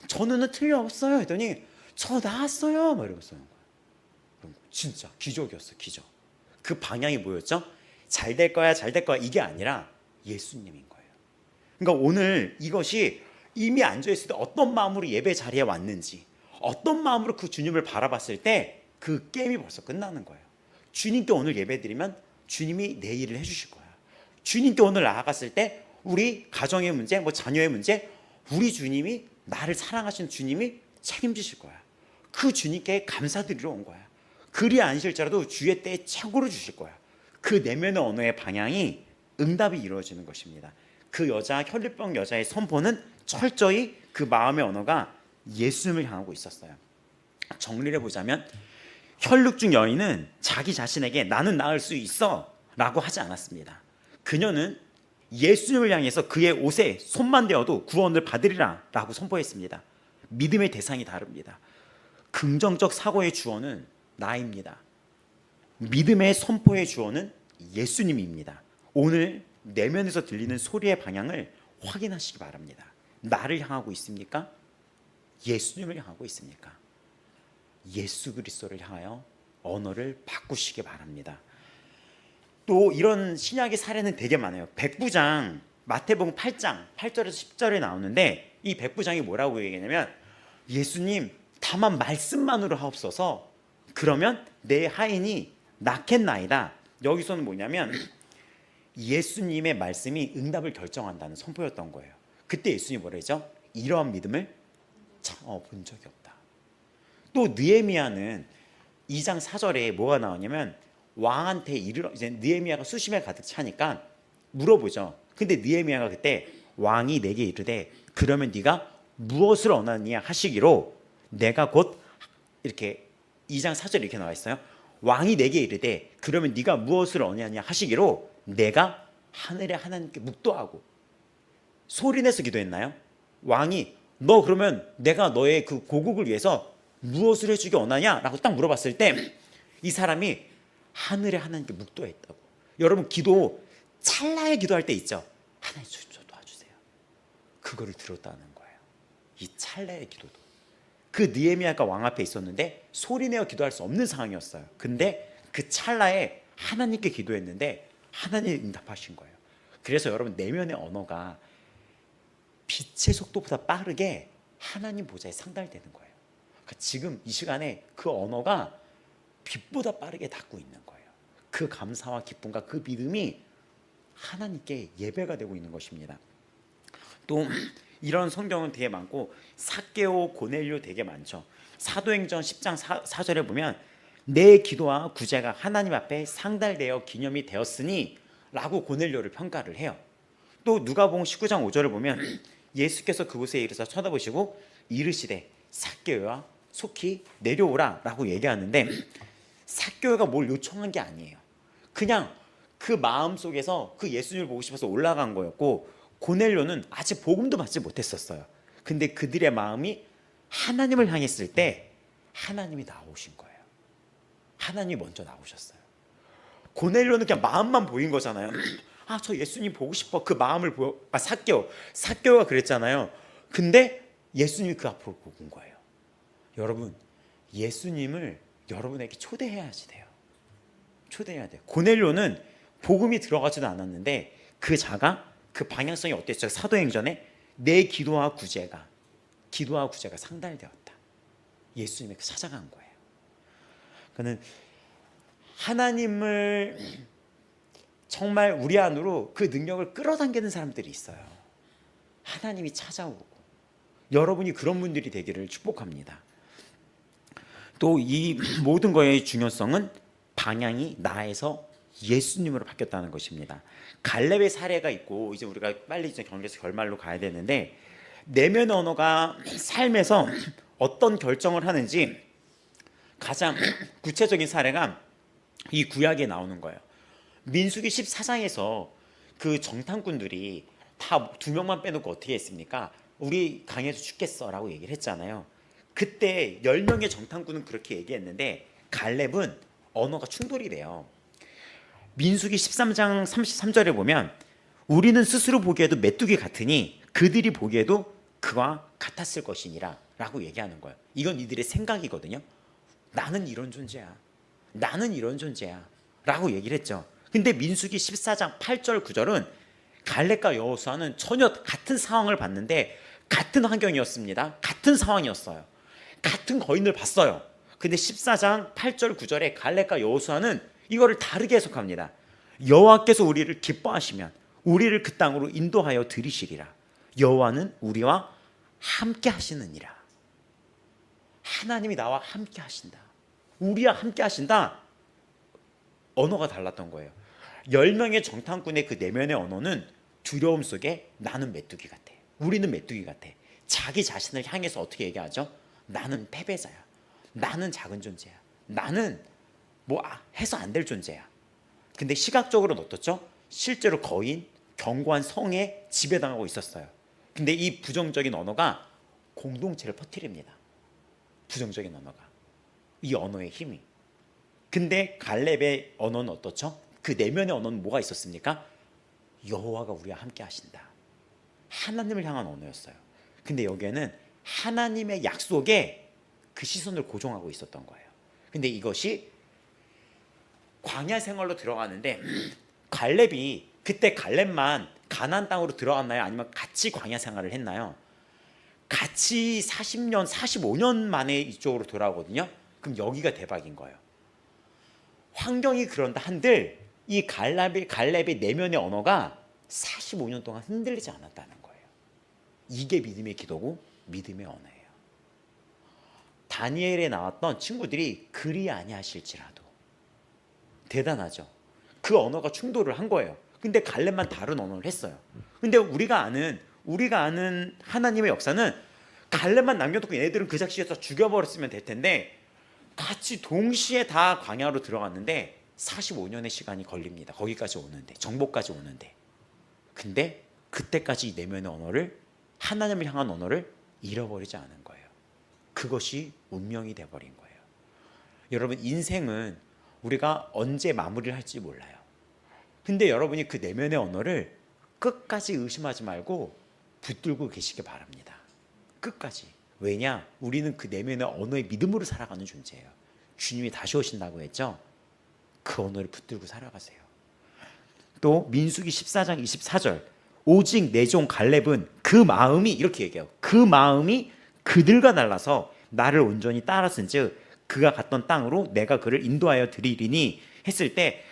저는 틀려없어요. 했더니 저 나왔어요. 막 이러면서 진짜 기적이었어요. 기적. 그 방향이 뭐였죠? 잘 될 거야, 잘 될 거야. 이게 아니라 예수님인 거예요. 그러니까 오늘 이것이 이미 앉아있을 때 어떤 마음으로 예배 자리에 왔는지, 어떤 마음으로 그 주님을 바라봤을 때 그 게임이 벌써 끝나는 거예요. 주님께 오늘 예배드리면 주님이 내 일을 해주실 거야. 주님께 오늘 나아갔을 때 우리 가정의 문제, 자녀의 문제, 우리 주님이, 나를 사랑하시는 주님이 책임지실 거야. 그 주님께 감사드리러 온 거야. 그리 아니실지라도 주의 때에 최고로 주실 거야. 그 내면의 언어의 방향이 응답이 이루어지는 것입니다. 그 여자, 혈류병 여자의 선포는 철저히 그 마음의 언어가 예수님을 향하고 있었어요. 정리를 해보자면 혈육중 여인은 자기 자신에게 나는 나을 수 있어 라고 하지 않았습니다. 그녀는 예수님을 향해서 그의 옷에 손만 대어도 구원을 받으리라 라고 선포했습니다. 믿음의 대상이 다릅니다. 긍정적 사고의 주어는 나입니다. 믿음의 선포의 주어는 예수님입니다. 오늘 내면에서 들리는 소리의 방향을 확인하시기 바랍니다. 나를 향하고 있습니까? 예수님을 향하고 있습니까? 예수 그리스도를 향하여 언어를 바꾸시기 바랍니다. 또 이런 신약의 사례는 되게 많아요. 백부장 마태복음 8장 8절에서 10절에 나오는데 이 백부장이 뭐라고 얘기하냐면 예수님 다만 말씀만으로 하옵소서 그러면 내 하인이 낫겠나이다. 여기서는 뭐냐면 예수님의 말씀이 응답을 결정한다는 선포였던 거예요. 그때 예수님이 뭐라 했죠? 이러한 믿음을 본 적이 없다. 또 느헤미야는 2장 4절에 뭐가 나오냐면 왕한테 이르러 이제 느헤미야가 수심에 가득 차니까 물어보죠. 근데 느헤미야가 그때 왕이 내게 이르되 그러면 네가 무엇을 원하느냐 하시기로 내가 곧 이렇게 2장 4절 이렇게 나와 있어요. 왕이 내게 이르되 그러면 네가 무엇을 원하느냐 하시기로 내가 하늘의 하나님께 묵도하고 소리내서 기도했나요? 왕이 너 그러면 내가 너의 그 고국을 위해서 무엇을 해주기 원하냐? 라고 딱 물어봤을 때 이 사람이 하늘의 하나님께 묵도했다고. 여러분 기도 찰나에 기도할 때 있죠. 하나님 저 도와주세요. 그거를 들었다는 거예요. 이 찰나의 기도도. 그 느헤미야가 왕 앞에 있었는데 소리내어 기도할 수 없는 상황이었어요. 근데 그 찰나에 하나님께 기도했는데 하나님이 응답하신 거예요. 그래서 여러분 내면의 언어가 빛의 속도보다 빠르게 하나님 보좌에 상달되는 거예요. 그러니까 지금 이 시간에 그 언어가 빛보다 빠르게 닿고 있는 거예요. 그 감사와 기쁨과 그 믿음이 하나님께 예배가 되고 있는 것입니다. 또 이런 성경은 되게 많고 삭개오, 고넬료 되게 많죠. 사도행전 10장 4절에 보면 내 기도와 구제가 하나님 앞에 상달되어 기념이 되었으니 라고 고넬료를 평가를 해요. 또 누가복음 19장 5절을 보면 예수께서 그곳에 이르사 쳐다보시고 이르시되 삭개오야 속히 내려오라 라고 얘기하는데 삭개오가 뭘 요청한 게 아니에요. 그냥 그 마음속에서 그 예수님을 보고 싶어서 올라간 거였고 고넬료는 아직 복음도 받지 못했었어요. 근데 그들의 마음이 하나님을 향했을 때 하나님이 나오신 거예요. 하나님이 먼저 나오셨어요. 고넬료는 그냥 마음만 보인 거잖아요. 아, 저 예수님 보고 싶어. 그 마음을 삭개오가 그랬잖아요. 근데 예수님이 그 앞으로 보고 온 거예요. 여러분, 예수님을 여러분에게 초대해야지 돼요. 초대해야 돼요. 고넬료는 복음이 들어가지도 않았는데 그 자가 그 방향성이 어땠죠? 사도행전에 내 기도와 구제가 상달되었다. 예수님에게 찾아간 거예요. 그는 하나님을 정말 우리 안으로 그 능력을 끌어당기는 사람들이 있어요. 하나님이 찾아오고 여러분이 그런 분들이 되기를 축복합니다. 또 이 모든 거의 중요성은 방향이 나에서 예수님으로 바뀌었다는 것입니다. 갈렙의 사례가 있고 이제 우리가 빨리 이제 경계에서 결말로 가야 되는데 내면 언어가 삶에서 어떤 결정을 하는지 가장 구체적인 사례가 이 구약에 나오는 거예요. 민수기 14장에서 그 정탐꾼들이 다 2명만 빼놓고 어떻게 했습니까? 우리 강에서 죽겠어라고 얘기를 했잖아요. 그때 10명의 정탐꾼은 그렇게 얘기했는데 갈렙은 언어가 충돌이 돼요. 민수기 13장 33절에 보면 우리는 스스로 보기에도 메뚜기 같으니 그들이 보기에도 그와 같았을 것이니라 라고 얘기하는 거예요. 이건 이들의 생각이거든요. 나는 이런 존재야. 나는 이런 존재야 라고 얘기를 했죠. 근데 민수기 14장 8절 9절은 갈렙과 여호수아는 전혀 같은 상황을 봤는데 같은 환경이었습니다. 같은 상황이었어요. 같은 거인을 봤어요. 근데 14장 8절 9절에 갈렙과 여호수아는 이거를 다르게 해석합니다. 여호와께서 우리를 기뻐하시면 우리를 그 땅으로 인도하여 들이시리라. 여호와는 우리와 함께 하시느니라. 하나님이 나와 함께 하신다. 우리와 함께 하신다. 언어가 달랐던 거예요. 10명의 정탐꾼의 그 내면의 언어는 두려움 속에 나는 메뚜기 같아. 우리는 메뚜기 같아. 자기 자신을 향해서 어떻게 얘기하죠? 나는 패배자야. 나는 작은 존재야. 나는 뭐 해서 안 될 존재야. 근데 시각적으로는 어떻죠? 실제로 거인, 견고한 성에 지배당하고 있었어요. 근데 이 부정적인 언어가 공동체를 퍼뜨립니다. 부정적인 언어가. 이 언어의 힘이. 근데 갈렙의 언어는 어떻죠? 그 내면의 언어는 뭐가 있었습니까? 여호와가 우리와 함께 하신다. 하나님을 향한 언어였어요. 근데 여기에는 하나님의 약속에 그 시선을 고정하고 있었던 거예요. 근데 이것이 광야 생활로 들어가는데 갈렙이 그때 갈렙만 가나안 땅으로 들어갔나요? 아니면 같이 광야 생활을 했나요? 같이 40년, 45년 만에 이쪽으로 돌아오거든요. 그럼 여기가 대박인 거예요. 환경이 그런다 한들 이 갈렙의 내면의 언어가 45년 동안 흔들리지 않았다는 거예요. 이게 믿음의 기도고 믿음의 언어예요. 다니엘에 나왔던 친구들이 그리 아니하실지라도 대단하죠. 그 언어가 충돌을 한 거예요. 근데 갈렙만 다른 언어를 했어요. 근데 우리가 아는 하나님의 역사는 갈렙만 남겨두고 얘네들은 그 작시에서 죽여버렸으면 될 텐데 같이 동시에 다 광야로 들어갔는데 45년의 시간이 걸립니다. 거기까지 오는데, 정복까지 오는데. 근데 그때까지 내면의 언어를, 하나님을 향한 언어를 잃어버리지 않은 거예요. 그것이 운명이 돼버린 거예요. 여러분, 인생은 우리가 언제 마무리를 할지 몰라요. 근데 여러분이 그 내면의 언어를 끝까지 의심하지 말고 붙들고 계시기 바랍니다. 끝까지. 왜냐? 우리는 그 내면의 언어의 믿음으로 살아가는 존재예요. 주님이 다시 오신다고 했죠? 그 언어를 붙들고 살아가세요. 또 민수기 14장 24절 오직 내 종 갈렙은 그 마음이, 이렇게 얘기해요. 그 마음이 그들과 달라서 나를 온전히 따랐은즉 그가 갔던 땅으로 내가 그를 인도하여 드리리니 했을 때,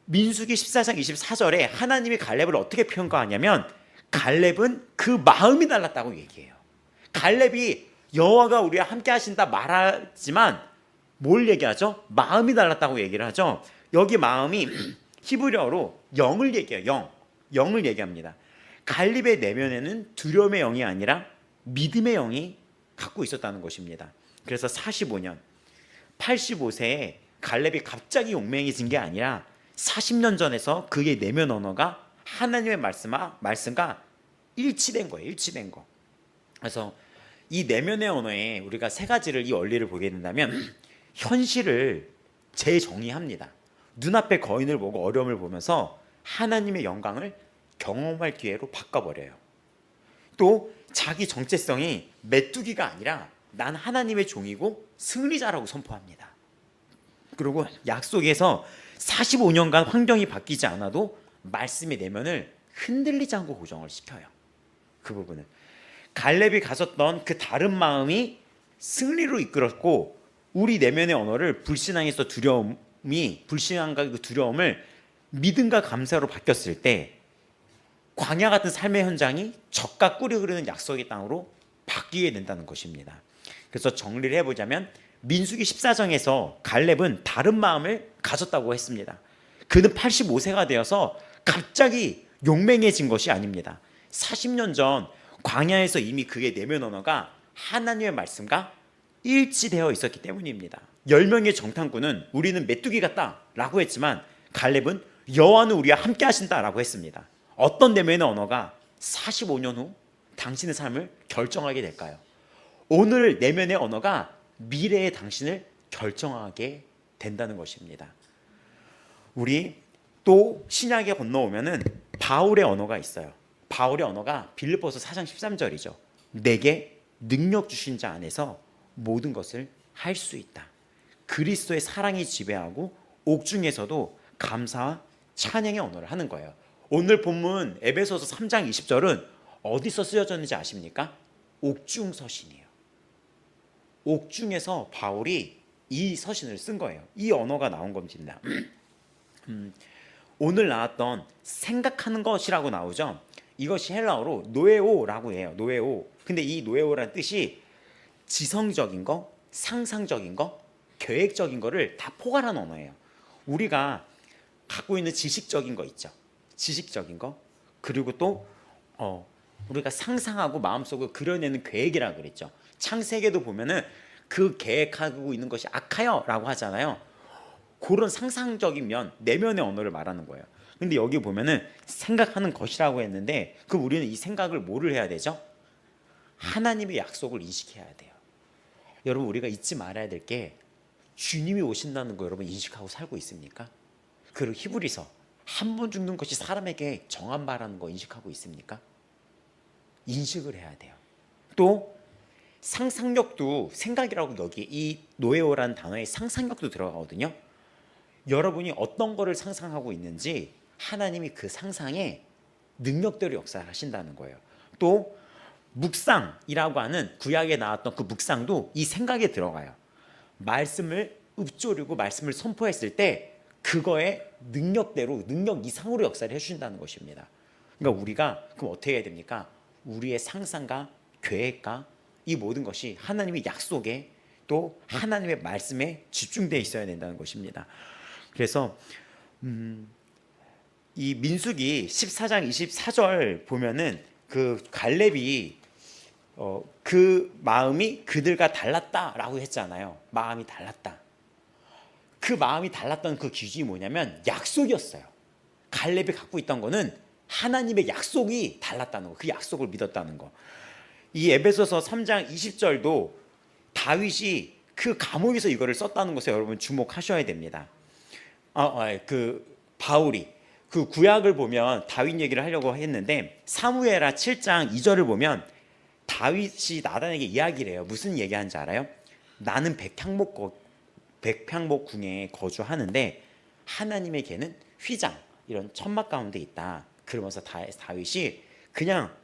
민수기 14장 24절에 하나님이 갈렙을 어떻게 평가하냐면 갈렙은 그 마음이 달랐다고 얘기해요. 갈렙이 여호와가 우리와 함께 하신다 말하지만 뭘 얘기하죠? 마음이 달랐다고 얘기를 하죠. 여기 마음이 히브리어로 영을 얘기해요. 영을 얘기합니다. 갈렙의 내면에는 두려움의 영이 아니라 믿음의 영이 갖고 있었다는 것입니다. 그래서 45년 85세에 갈렙이 갑자기 용맹해진 게 아니라 40년 전에서 그의 내면 언어가 하나님의 말씀과 일치된 거예요. 일치된 거. 그래서 이 내면의 언어에 우리가 세 가지를, 이 원리를 보게 된다면 현실을 재정의합니다. 눈앞의 거인을 보고 어려움을 보면서 하나님의 영광을 경험할 기회로 바꿔버려요. 또 자기 정체성이 메뚜기가 아니라 난 하나님의 종이고 승리자라고 선포합니다. 그리고 약속에서 45년간 환경이 바뀌지 않아도 말씀의 내면을 흔들리지 않고 고정을 시켜요. 그 부분을 갈렙이 가졌던 그 다른 마음이 승리로 이끌었고, 우리 내면의 언어를 불신앙에서 불신앙과 그 두려움을 믿음과 감사로 바뀌었을 때 광야 같은 삶의 현장이 젖과 꿀이 흐르는 약속의 땅으로 바뀌게 된다는 것입니다. 그래서 정리를 해보자면 민수기 14장에서 갈렙은 다른 마음을 가졌다고 했습니다. 그는 85세가 되어서 갑자기 용맹해진 것이 아닙니다. 40년 전 광야에서 이미 그의 내면 언어가 하나님의 말씀과 일치되어 있었기 때문입니다. 10명의 정탐꾼은 우리는 메뚜기 같다 라고 했지만 갈렙은 여호와는 우리와 함께 하신다 라고 했습니다. 어떤 내면의 언어가 45년 후 당신의 삶을 결정하게 될까요? 오늘 내면의 언어가 미래의 당신을 결정하게 된다는 것입니다. 우리 또 신약에 건너오면은 바울의 언어가 있어요. 바울의 언어가 빌립보서 4장 13절이죠. 내게 능력 주신 자 안에서 모든 것을 할 수 있다. 그리스도의 사랑이 지배하고 옥중에서도 감사와 찬양의 언어를 하는 거예요. 오늘 본문 에베소서 3장 20절은 어디서 쓰여졌는지 아십니까? 옥중 서신이에요. 옥중에서 바울이 이 서신을 쓴 거예요. 이 언어가 나온 겁니다. 오늘 나왔던 생각하는 것이라고 나오죠. 이것이 헬라어로 노에오라고 해요. 노에오. 근데 이 노에오라는 뜻이 지성적인 거, 상상적인 거, 계획적인 거를 다 포괄한 언어예요. 우리가 갖고 있는 지식적인 거 있죠. 지식적인 거. 그리고 또 우리가 상상하고 마음속으로 그려내는 계획이라고 그랬죠. 창세기에도 보면은 그 계획하고 있는 것이 악하여라고 하잖아요. 그런 상상적인 면, 내면의 언어를 말하는 거예요. 근데 여기 보면은 생각하는 것이라고 했는데, 그럼 우리는 이 생각을 뭐를 해야 되죠? 하나님의 약속을 인식해야 돼요. 여러분, 우리가 잊지 말아야 될 게 주님이 오신다는 거 여러분 인식하고 살고 있습니까? 그리고 히브리서 한 번 죽는 것이 사람에게 정한 바라는 거 인식하고 있습니까? 인식을 해야 돼요. 또 상상력도 생각이라고, 여기 이 노에오라는 단어에 상상력도 들어가거든요. 여러분이 어떤 거를 상상하고 있는지 하나님이 그 상상에 능력대로 역사를 하신다는 거예요. 또 묵상이라고 하는 구약에 나왔던 그 묵상도 이 생각에 들어가요. 말씀을 읊조리고 말씀을 선포했을 때 그거의 능력대로 능력 이상으로 역사를 해주신다는 것입니다. 그러니까 우리가 그럼 어떻게 해야 됩니까? 우리의 상상과 계획과 이 모든 것이 하나님의 약속에 또 하나님의 말씀에 집중되어 있어야 된다는 것입니다. 그래서 이 민수기 14장 24절 보면은 그 갈렙이 그 마음이 그들과 달랐다라고 했잖아요. 마음이 달랐다. 그 마음이 달랐던 그 기준이 뭐냐면 약속이었어요. 갈렙이 갖고 있던 거는 하나님의 약속이 달랐다는 거. 그 약속을 믿었다는 거. 이 에베소서 3장 20절도 다윗이 그 감옥에서 이거를 썼다는 것에 여러분 주목하셔야 됩니다. 그 바울이 그 구약을 보면 다윗 얘기를 하려고 했는데 사무엘하 7장 2절을 보면 다윗이 나단에게 이야기를 해요. 무슨 얘기하는지 알아요? 나는 백향목궁에 거주하는데 하나님의 개는 휘장 이런 천막 가운데 있다. 그러면서 다윗이 그냥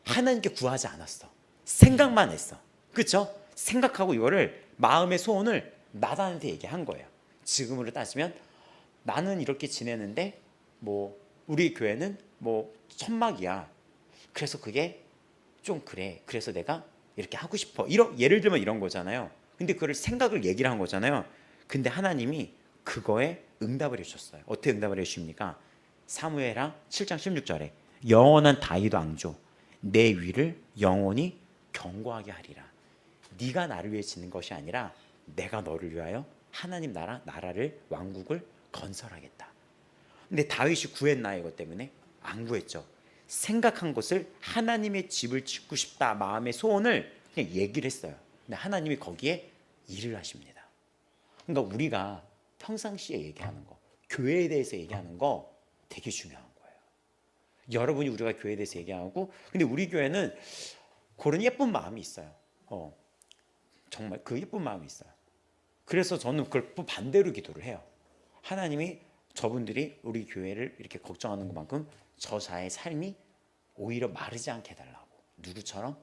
하나님께 구하지 않았어. 생각만 했어. 그렇죠? 생각하고 이거를 마음의 소원을 나단한테 얘기한 거예요. 지금으로 따지면 나는 이렇게 지내는데 뭐 우리 교회는 뭐 천막이야. 그래서 그게 좀 그래. 그래서 내가 이렇게 하고 싶어. 예를 들면 이런 거잖아요. 근데 그걸 생각을 얘기를 한 거잖아요. 근데 하나님이 그거에 응답을 해주셨어요. 어떻게 응답을 해주십니까? 사무엘하 7장 16절에 영원한 다윗 왕조 내 위를 영원히 경고하게 하리라. 네가 나를 위해 짓는 것이 아니라 내가 너를 위하여 하나님 나라를 왕국을 건설하겠다. 근데 다윗이 구했나 이것 때문에? 안 구했죠. 생각한 것을 하나님의 집을 짓고 싶다 마음의 소원을 그냥 얘기를 했어요. 근데 하나님이 거기에 일을 하십니다. 그러니까 우리가 평상시에 얘기하는 거, 교회에 대해서 얘기하는 거 되게 중요한 거예요. 여러분이 우리가 교회에 대해서 얘기하고, 근데 우리 교회는 그런 예쁜 마음이 있어요. 정말 그 예쁜 마음이 있어요. 그래서 저는 그걸 반대로 기도를 해요. 하나님이 저분들이 우리 교회를 이렇게 걱정하는 것만큼 저자의 삶이 오히려 마르지 않게 해달라고. 누구처럼?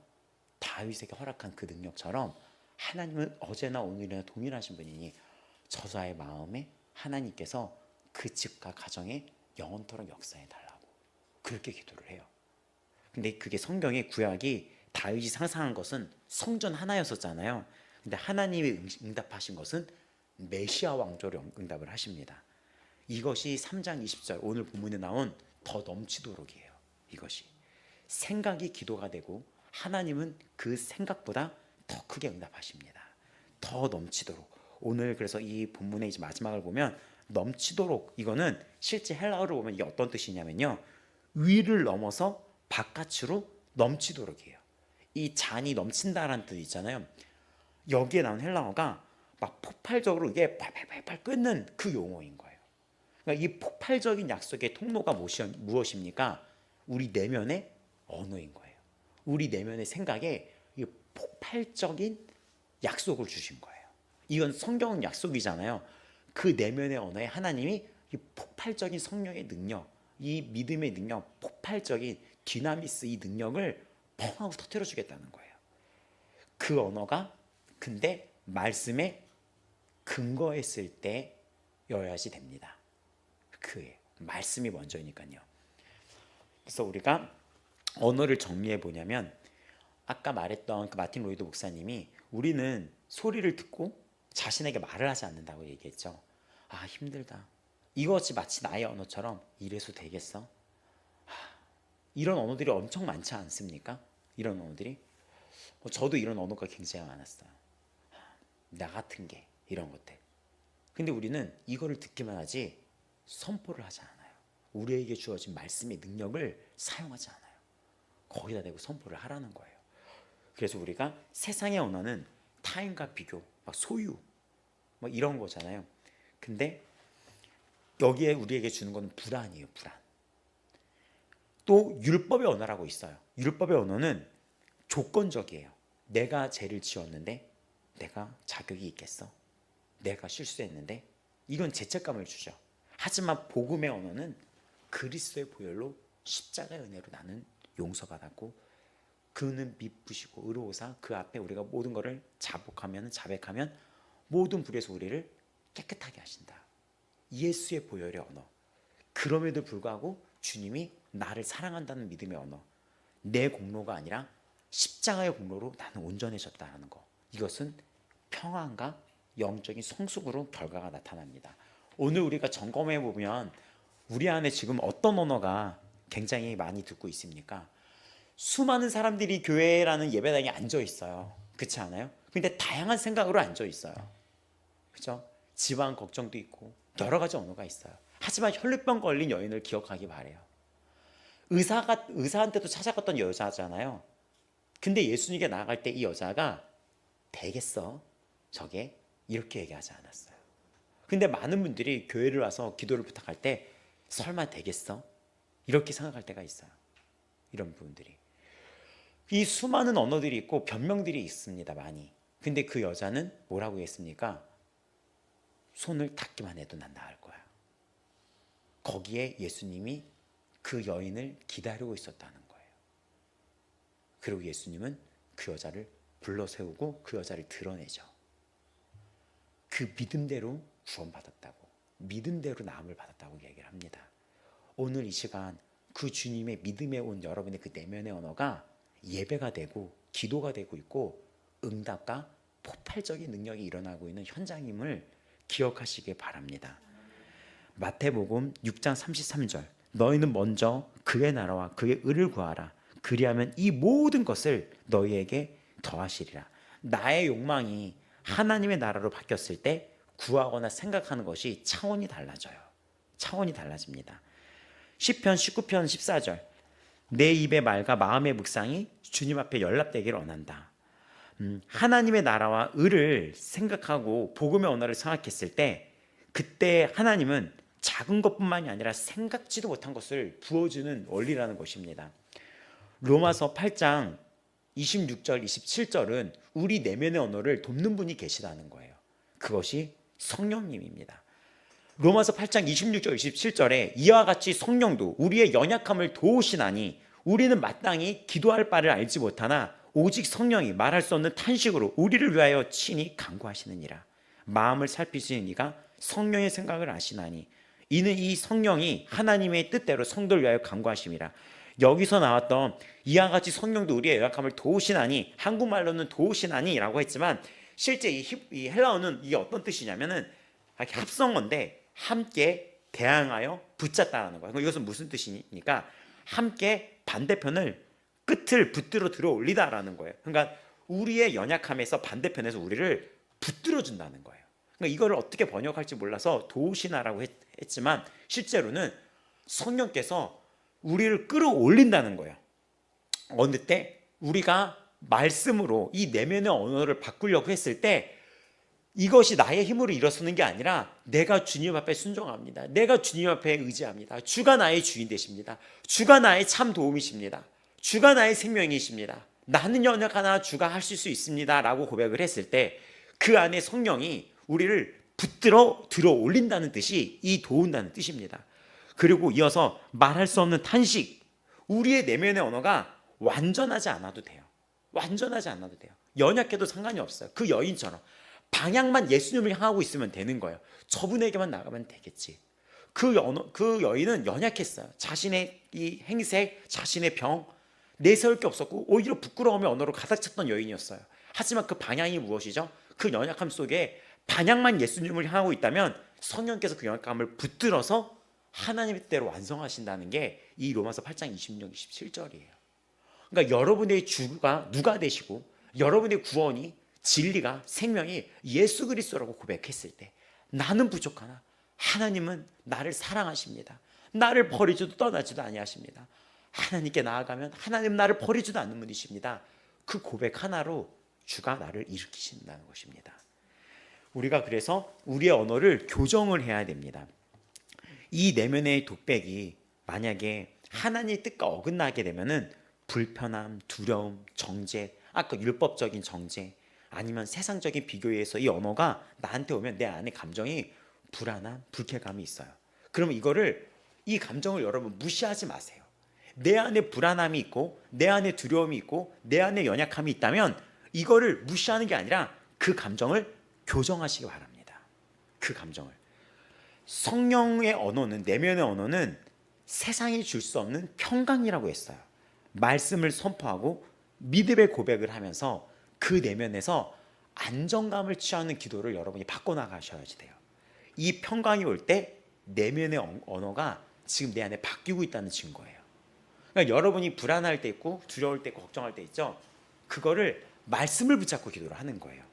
다윗에게 허락한 그 능력처럼 하나님은 어제나 오늘이나 동일하신 분이니 저자의 마음에 하나님께서 그 집과 가정에 영원토록 역사해달라고 그렇게 기도를 해요. 근데 그게 성경의 구약이 다윗이 상상한 것은 성전 하나였었잖아요. 근데 하나님이 응답하신 것은 메시아 왕조로 응답을 하십니다. 이것이 3장 20절 오늘 본문에 나온 더 넘치도록이에요. 이것이 생각이 기도가 되고 하나님은 그 생각보다 더 크게 응답하십니다. 더 넘치도록. 오늘 그래서 이 본문의 이제 마지막을 보면 넘치도록, 이거는 실제 헬라어를 보면 이게 어떤 뜻이냐면요, 위를 넘어서 바깥으로 넘치도록이에요. 이 잔이 넘친다라는 뜻 있잖아요. 여기에 나온 헬라어가 막 폭발적으로 이게 팔팔팔팔 끓는 그 용어인 거예요. 그러니까 이 폭발적인 약속의 통로가 무엇입니까? 우리 내면의 언어인 거예요. 우리 내면의 생각에 이 폭발적인 약속을 주신 거예요. 이건 성경은 약속이잖아요. 그 내면의 언어에 하나님이 이 폭발적인 성령의 능력, 이 믿음의 능력, 폭발적인 디나미스 이 능력을 펑 하고 터뜨려 주겠다는 거예요. 그 언어가 근데 말씀에 근거했을 때여야지 됩니다. 그의 말씀이 먼저니까요. 그래서 우리가 언어를 정리해 보냐면 아까 말했던 그 마틴 로이드 목사님이 우리는 소리를 듣고 자신에게 말을 하지 않는다고 얘기했죠. 아, 힘들다. 이것이 마치 나의 언어처럼 이래서 되겠어? 이런 언어들이 엄청 많지 않습니까? 이런 언어들이. 저도 이런 언어가 굉장히 많았어요. 나 같은 게 이런 것들. 근데 우리는 이거를 듣기만 하지 선포를 하지 않아요. 우리에게 주어진 말씀의 능력을 사용하지 않아요. 거기다 대고 선포를 하라는 거예요. 그래서 우리가 세상의 언어는 타인과 비교, 막 소유, 막 이런 거잖아요. 근데 여기에 우리에게 주는 건 불안이에요. 불안. 또 율법의 언어라고 있어요. 율법의 언어는 조건적이에요. 내가 죄를 지었는데 내가 자격이 있겠어? 내가 실수했는데 이건 죄책감을 주죠. 하지만 복음의 언어는 그리스도의 보혈로 십자가의 은혜로 나는 용서받았고 그는 미쁘시고 의로우사 그 앞에 우리가 모든 것을 자백하면 모든 불에서 우리를 깨끗하게 하신다. 예수의 보혈의 언어. 그럼에도 불구하고 주님이 나를 사랑한다는 믿음의 언어. 내 공로가 아니라 십자가의 공로로 나는 온전해졌다는 거. 이것은 평안과 영적인 성숙으로 결과가 나타납니다. 오늘 우리가 점검해 보면 우리 안에 지금 어떤 언어가 굉장히 많이 듣고 있습니까? 수많은 사람들이 교회라는 예배당에 앉아 있어요. 그렇지 않아요? 근데 다양한 생각으로 앉아 있어요. 그죠? 집안 걱정도 있고 여러 가지 언어가 있어요. 하지만 혈루병 걸린 여인을 기억하기 바래요. 의사한테도 찾아갔던 여자잖아요. 근데 예수님께 나아갈 때 이 여자가 되겠어? 저게 이렇게 얘기하지 않았어요. 근데 많은 분들이 교회를 와서 기도를 부탁할 때 설마 되겠어? 이렇게 생각할 때가 있어요. 이런 분들이. 이 수많은 언어들이 있고 변명들이 있습니다. 많이. 근데 그 여자는 뭐라고 했습니까? 손을 닿기만 해도 난 나을 거야. 거기에 예수님이 그 여인을 기다리고 있었다는 거예요. 그리고 예수님은 그 여자를 불러 세우고 그 여자를 드러내죠. 그 믿음대로 구원받았다고, 믿음대로 나음을 받았다고 얘기를 합니다. 오늘 이 시간 그 주님의 믿음에 온 여러분의 그 내면의 언어가 예배가 되고 기도가 되고 있고 응답과 폭발적인 능력이 일어나고 있는 현장임을 기억하시길 바랍니다. 마태복음 6장 33절 너희는 먼저 그의 나라와 그의 의를 구하라. 그리하면 이 모든 것을 너희에게 더하시리라. 나의 욕망이 하나님의 나라로 바뀌었을 때 구하거나 생각하는 것이 차원이 달라져요. 차원이 달라집니다. 시편 19편 14절 내 입의 말과 마음의 묵상이 주님 앞에 연락되기를 원한다. 하나님의 나라와 의를 생각하고 복음의 언어를 생각했을 때 그때 하나님은 작은 것뿐만이 아니라 생각지도 못한 것을 부어주는 원리라는 것입니다. 로마서 8장 26절 27절은 우리 내면의 언어를 돕는 분이 계시다는 거예요. 그것이 성령님입니다. 로마서 8장 26절 27절에 이와 같이 성령도 우리의 연약함을 도우시나니 우리는 마땅히 기도할 바를 알지 못하나 오직 성령이 말할 수 없는 탄식으로 우리를 위하여 친히 간구하시느니라. 마음을 살피시는 이가 성령의 생각을 아시나니 이는 이 성령이 하나님의 뜻대로 성도를 위하여 간구하심이라. 여기서 나왔던 이와 같이 성령도 우리의 연약함을 도우시나니, 한국말로는 도우시나니라고 했지만 실제 이 헬라어는 이게 어떤 뜻이냐면은 합성어인데 함께 대항하여 붙잡다라는 거예요. 이것은 무슨 뜻이니까 함께 반대편을 끝을 붙들어 들어 올리다라는 거예요. 그러니까 우리의 연약함에서 반대편에서 우리를 붙들어 준다는 거예요. 그러니까 이거를 어떻게 번역할지 몰라서 도우시나라고 했지만 실제로는 성령께서 우리를 끌어올린다는 거예요. 어느 때 우리가 말씀으로 이 내면의 언어를 바꾸려고 했을 때 이것이 나의 힘으로 일어서는 게 아니라 내가 주님 앞에 순종합니다. 내가 주님 앞에 의지합니다. 주가 나의 주인 되십니다. 주가 나의 참 도움이십니다. 주가 나의 생명이십니다. 나는 연약하나 주가 하실 수 있습니다 라고 고백을 했을 때 그 안에 성령이 우리를 붙들어 들어 올린다는 뜻이 이 도운다는 뜻입니다. 그리고 이어서 말할 수 없는 탄식. 우리의 내면의 언어가 완전하지 않아도 돼요. 완전하지 않아도 돼요. 연약해도 상관이 없어요. 그 여인처럼 방향만 예수님을 향하고 있으면 되는 거예요. 저분에게만 나가면 되겠지. 그 여인은 연약했어요. 자신의 이 행색, 자신의 병, 내세울 게 없었고 오히려 부끄러움의 언어로 가득 찼던 여인이었어요. 하지만 그 방향이 무엇이죠? 그 연약함 속에 방향만 예수님을 향하고 있다면 성령께서 그 연약함을 붙들어서 하나님의 뜻대로 완성하신다는 게 이 로마서 8장 26, 27절이에요. 그러니까 여러분의 주가 누가 되시고 여러분의 구원이 진리가 생명이 예수 그리스도라고 고백했을 때 나는 부족하나 하나님은 나를 사랑하십니다. 나를 버리지도 떠나지도 아니하십니다. 하나님께 나아가면 하나님 나를 버리지도 않는 분이십니다. 그 고백 하나로 주가 나를 일으키신다는 것입니다. 우리가 그래서 우리의 언어를 교정을 해야 됩니다. 이 내면의 독백이 만약에 하나님의 뜻과 어긋나게 되면은 불편함, 두려움, 정죄, 아까 율법적인 정죄 아니면 세상적인 비교에 의해서 이 언어가 나한테 오면 내 안에 감정이 불안함, 불쾌감이 있어요. 그러면 이거를 이 감정을 여러분 무시하지 마세요. 내 안에 불안함이 있고 내 안에 두려움이 있고 내 안에 연약함이 있다면 이거를 무시하는 게 아니라 그 감정을 교정하시기 바랍니다. 그 감정을. 성령의 언어는, 내면의 언어는 세상이 줄 수 없는 평강이라고 했어요. 말씀을 선포하고 믿음의 고백을 하면서 그 내면에서 안정감을 취하는 기도를 여러분이 바꿔나가셔야지 돼요. 이 평강이 올 때 내면의 언어가 지금 내 안에 바뀌고 있다는 증거예요. 그러니까 여러분이 불안할 때 있고 두려울 때 있고 걱정할 때 있죠. 그거를 말씀을 붙잡고 기도를 하는 거예요.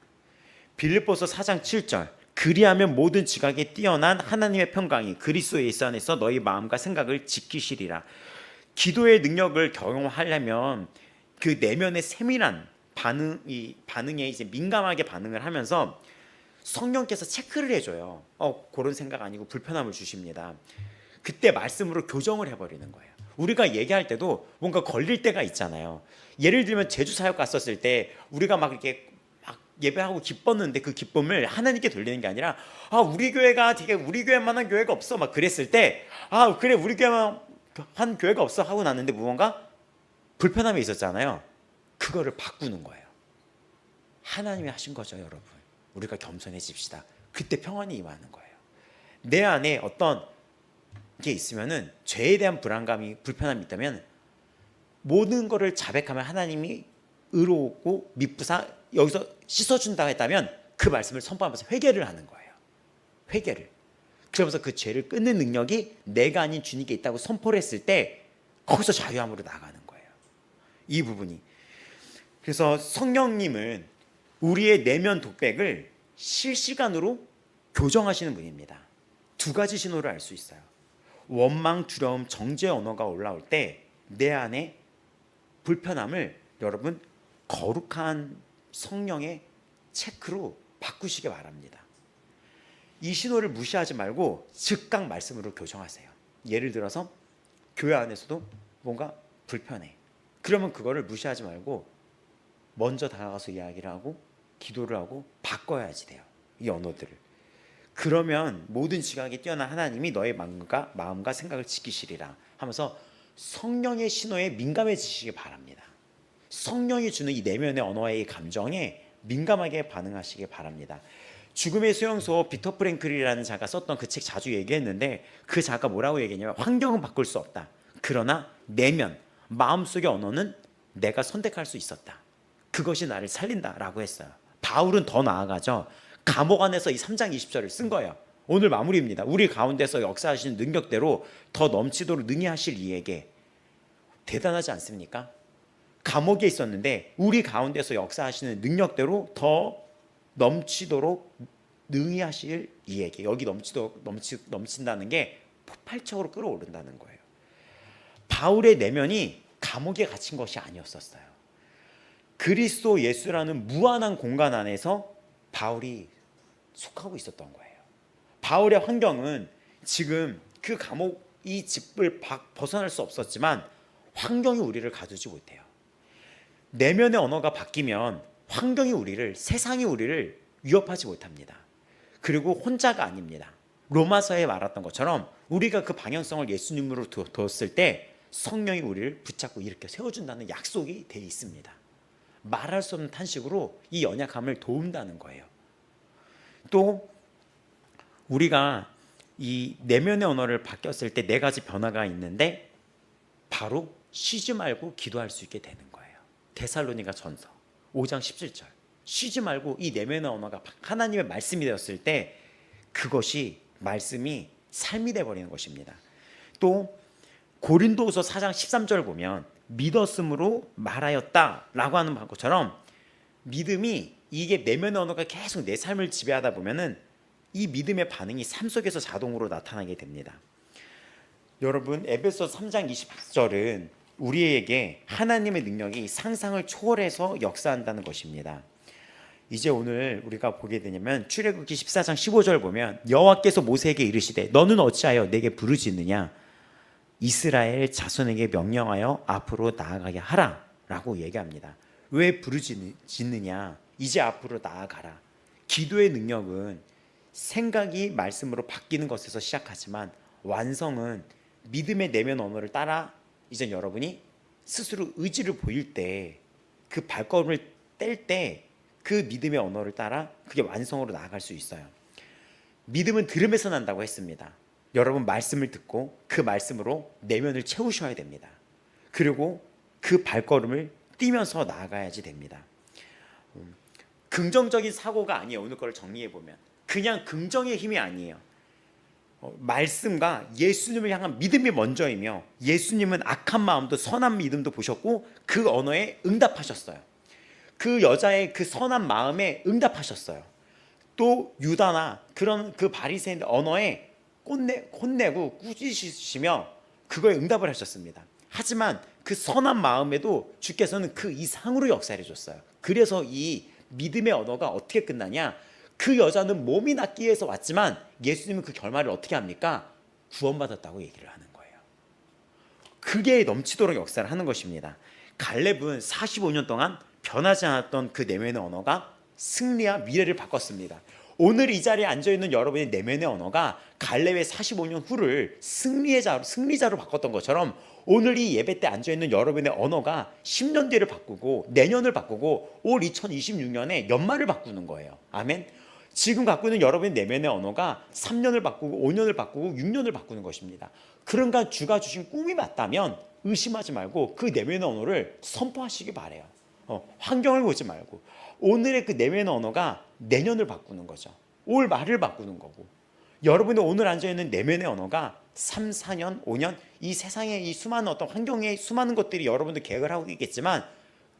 빌립보서 4장 7절, 그리하면 모든 지각에 뛰어난 하나님의 평강이 그리스도 예수 안에서 너희 마음과 생각을 지키시리라. 기도의 능력을 경험하려면 그 내면의 세밀한 반응에 이제 민감하게 반응을 하면서 성령께서 체크를 해줘요. 그런 생각 아니고 불편함을 주십니다. 그때 말씀으로 교정을 해버리는 거예요. 우리가 얘기할 때도 뭔가 걸릴 때가 있잖아요. 예를 들면 제주 사역 갔었을 때 우리가 막 이렇게 막 예배하고 기뻤는데 그 기쁨을 하나님께 돌리는 게 아니라 우리 교회가 되게 우리 교회만한 교회가 없어 막 그랬을 때 그래 우리 교회만 한 교회가 없어 하고 났는데 무언가 불편함이 있었잖아요. 그거를 바꾸는 거예요. 하나님이 하신 거죠, 여러분. 우리가 겸손해집시다. 그때 평안이 임하는 거예요. 내 안에 어떤 게 있으면은 죄에 대한 불안감이 불편함이 있다면 모든 거를 자백하면 하나님이 의롭고 미쁘사 여기서 씻어준다 했다면 그 말씀을 선포하면서 회개를 하는 거예요. 회개를. 그러면서 그 죄를 끊는 능력이 내가 아닌 주님께 있다고 선포를 했을 때 거기서 자유함으로 나가는 거예요. 이 부분이. 그래서 성령님은 우리의 내면 독백을 실시간으로 교정하시는 분입니다. 두 가지 신호를 알 수 있어요. 원망, 두려움, 정죄 언어가 올라올 때 내 안에 불편함을 여러분 거룩한 성령의 체크로 바꾸시기 바랍니다. 이 신호를 무시하지 말고 즉각 말씀으로 교정하세요. 예를 들어서 교회 안에서도 뭔가 불편해. 그러면 그거를 무시하지 말고 먼저 다가가서 이야기를 하고 기도를 하고 바꿔야지 돼요. 이 언어들을. 그러면 모든 지각에 뛰어난 하나님이 너의 마음과 생각을 지키시리라 하면서 성령의 신호에 민감해지시기 바랍니다. 성령이 주는 이 내면의 언어의 감정에 민감하게 반응하시기 바랍니다. 죽음의 수용소 비터 프랭클이라는 자가 썼던 그 책 자주 얘기했는데 그 자가 뭐라고 얘기했냐면 환경은 바꿀 수 없다. 그러나 내면, 마음속의 언어는 내가 선택할 수 있었다. 그것이 나를 살린다라고 했어요. 바울은 더 나아가죠. 감옥 안에서 이 3장 20절을 쓴 거예요. 오늘 마무리입니다. 우리 가운데서 역사하시는 능력대로 더 넘치도록 능히 하실 이에게. 대단하지 않습니까? 감옥에 있었는데 우리 가운데서 역사하시는 능력대로 더 넘치도록 능히 하실 이에게. 여기 넘친다는 게 폭발적으로 끌어오른다는 거예요. 바울의 내면이 감옥에 갇힌 것이 아니었었어요. 그리스도 예수라는 무한한 공간 안에서 바울이 속하고 있었던 거예요. 바울의 환경은 지금 그 감옥 이 집을 벗어날 수 없었지만 환경이 우리를 가두지 못해요. 내면의 언어가 바뀌면 환경이 우리를, 세상이 우리를 위협하지 못합니다. 그리고 혼자가 아닙니다. 로마서에 말했던 것처럼 우리가 그 방향성을 예수님으로 뒀을 때 성령이 우리를 붙잡고 이렇게 세워준다는 약속이 되어 있습니다. 말할 수 없는 탄식으로 이 연약함을 도운다는 거예요. 또 우리가 이 내면의 언어를 바뀌었을 때 네 가지 변화가 있는데 바로 쉬지 말고 기도할 수 있게 되는 거예요. 데살로니가 전서 5장 17절. 쉬지 말고 이 내면의 언어가 하나님의 말씀이 되었을 때 그것이 말씀이 삶이 되어버리는 것입니다. 또 고린도후서 4장 13절 보면 믿었으므로 말하였다라고 하는 것처럼 믿음이 이게 내면의 언어가 계속 내 삶을 지배하다 보면은 이 믿음의 반응이 삶 속에서 자동으로 나타나게 됩니다. 여러분 에베소 3장 20절은 우리에게 하나님의 능력이 상상을 초월해서 역사한다는 것입니다. 이제 오늘 우리가 보게 되냐면 출애굽기 14장 15절 보면 여호와께서 모세에게 이르시되 너는 어찌하여 내게 부르짖느냐 이스라엘 자손에게 명령하여 앞으로 나아가게 하라 라고 얘기합니다. 왜 부르짖느냐? 이제 앞으로 나아가라. 기도의 능력은 생각이 말씀으로 바뀌는 것에서 시작하지만 완성은 믿음의 내면 언어를 따라 이제 여러분이 스스로 의지를 보일 때, 그 발걸음을 뗄 때 그 믿음의 언어를 따라 그게 완성으로 나아갈 수 있어요. 믿음은 들음에서 난다고 했습니다. 여러분 말씀을 듣고 그 말씀으로 내면을 채우셔야 됩니다. 그리고 그 발걸음을 뛰면서 나아가야지 됩니다. 긍정적인 사고가 아니에요. 오늘 거를 정리해 보면 그냥 긍정의 힘이 아니에요. 말씀과 예수님을 향한 믿음이 먼저이며, 예수님은 악한 마음도 선한 믿음도 보셨고 그 언어에 응답하셨어요. 그 여자의 그 선한 마음에 응답하셨어요. 또 유다나 그런 그 바리새인 언어에 혼내고 꾸짖으시며 그거에 응답을 하셨습니다. 하지만 그 선한 마음에도 주께서는 그 이상으로 역사해 줬어요. 그래서 이 믿음의 언어가 어떻게 끝나냐, 그 여자는 몸이 낫기 위해서 왔지만 예수님은 그 결말을 어떻게 합니까? 구원받았다고 얘기를 하는 거예요. 그게 넘치도록 역사를 하는 것입니다. 갈렙은 45년 동안 변하지 않았던 그 내면의 언어가 승리와 미래를 바꿨습니다. 오늘 이 자리에 앉아있는 여러분의 내면의 언어가 갈렙의 45년 후를 승리자로 바꿨던 것처럼, 오늘 이 예배 때 앉아있는 여러분의 언어가 10년 뒤를 바꾸고 내년을 바꾸고 올 2026년에 연말을 바꾸는 거예요. 아멘. 지금 갖고 있는 여러분의 내면의 언어가 3년을 바꾸고 5년을 바꾸고 6년을 바꾸는 것입니다. 그러니까 주가 주신 꿈이 맞다면 의심하지 말고 그 내면의 언어를 선포하시기 바라요. 환경을 보지 말고 오늘의 그 내면의 언어가 내년을 바꾸는 거죠. 올 말을 바꾸는 거고, 여러분의 오늘 앉아있는 내면의 언어가 3, 4년, 5년 이 세상의 이 수많은 어떤 환경의 수많은 것들이 여러분들 계획을 하고 있겠지만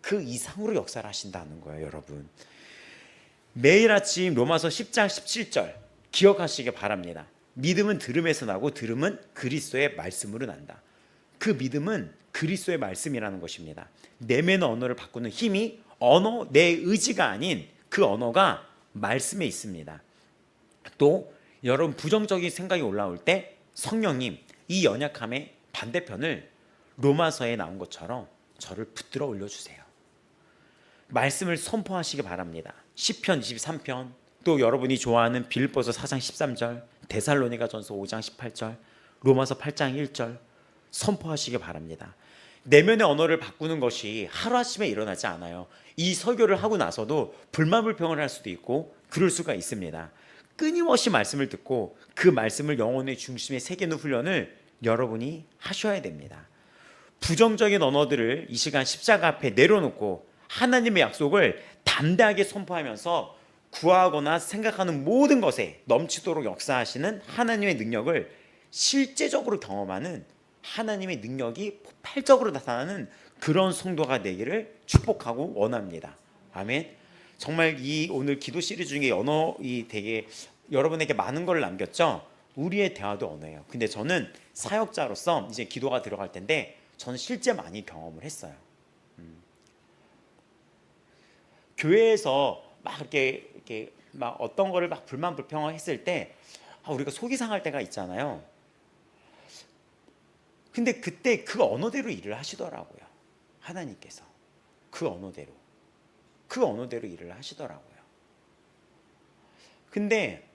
그 이상으로 역사를 하신다는 거예요. 여러분 매일 아침 로마서 10장 17절 기억하시기 바랍니다. 믿음은 들음에서 나고 들음은 그리스도의 말씀으로 난다. 그 믿음은 그리스도의 말씀이라는 것입니다. 내면의 언어를 바꾸는 힘이 언어, 내 의지가 아닌 그 언어가 말씀에 있습니다. 또 여러분 부정적인 생각이 올라올 때 성령님 이 연약함의 반대편을 로마서에 나온 것처럼 저를 붙들어 올려주세요. 말씀을 선포하시기 바랍니다. 시편 23편, 또 여러분이 좋아하는 빌립보서 4장 13절, 데살로니가전서 5장 18절, 로마서 8장 1절 선포하시기 바랍니다. 내면의 언어를 바꾸는 것이 하루아침에 일어나지 않아요. 이 설교를 하고 나서도 불만불평을 할 수도 있고 그럴 수가 있습니다. 끊임없이 말씀을 듣고 그 말씀을 영혼의 중심에 새기는 훈련을 여러분이 하셔야 됩니다. 부정적인 언어들을 이 시간 십자가 앞에 내려놓고 하나님의 약속을 담대하게 선포하면서 구하거나 생각하는 모든 것에 넘치도록 역사하시는 하나님의 능력을 실제적으로 경험하는, 하나님의 능력이 폭발적으로 나타나는 그런 성도가 되기를 축복하고 원합니다. 아멘. 정말 이 오늘 기도 시리즈 중에 언어이 되게 여러분에게 많은 걸 남겼죠. 우리의 대화도 언어예요. 근데 저는 사역자로서 이제 기도가 들어갈 텐데 저는 실제 많이 경험을 했어요. 교회에서 막 이렇게 막 어떤 거를 막 불만불평을 했을 때 우리가 속이 상할 때가 있잖아요. 근데 그때 그 언어대로 일을 하시더라고요. 하나님께서 그 언어대로 일을 하시더라고요. 근데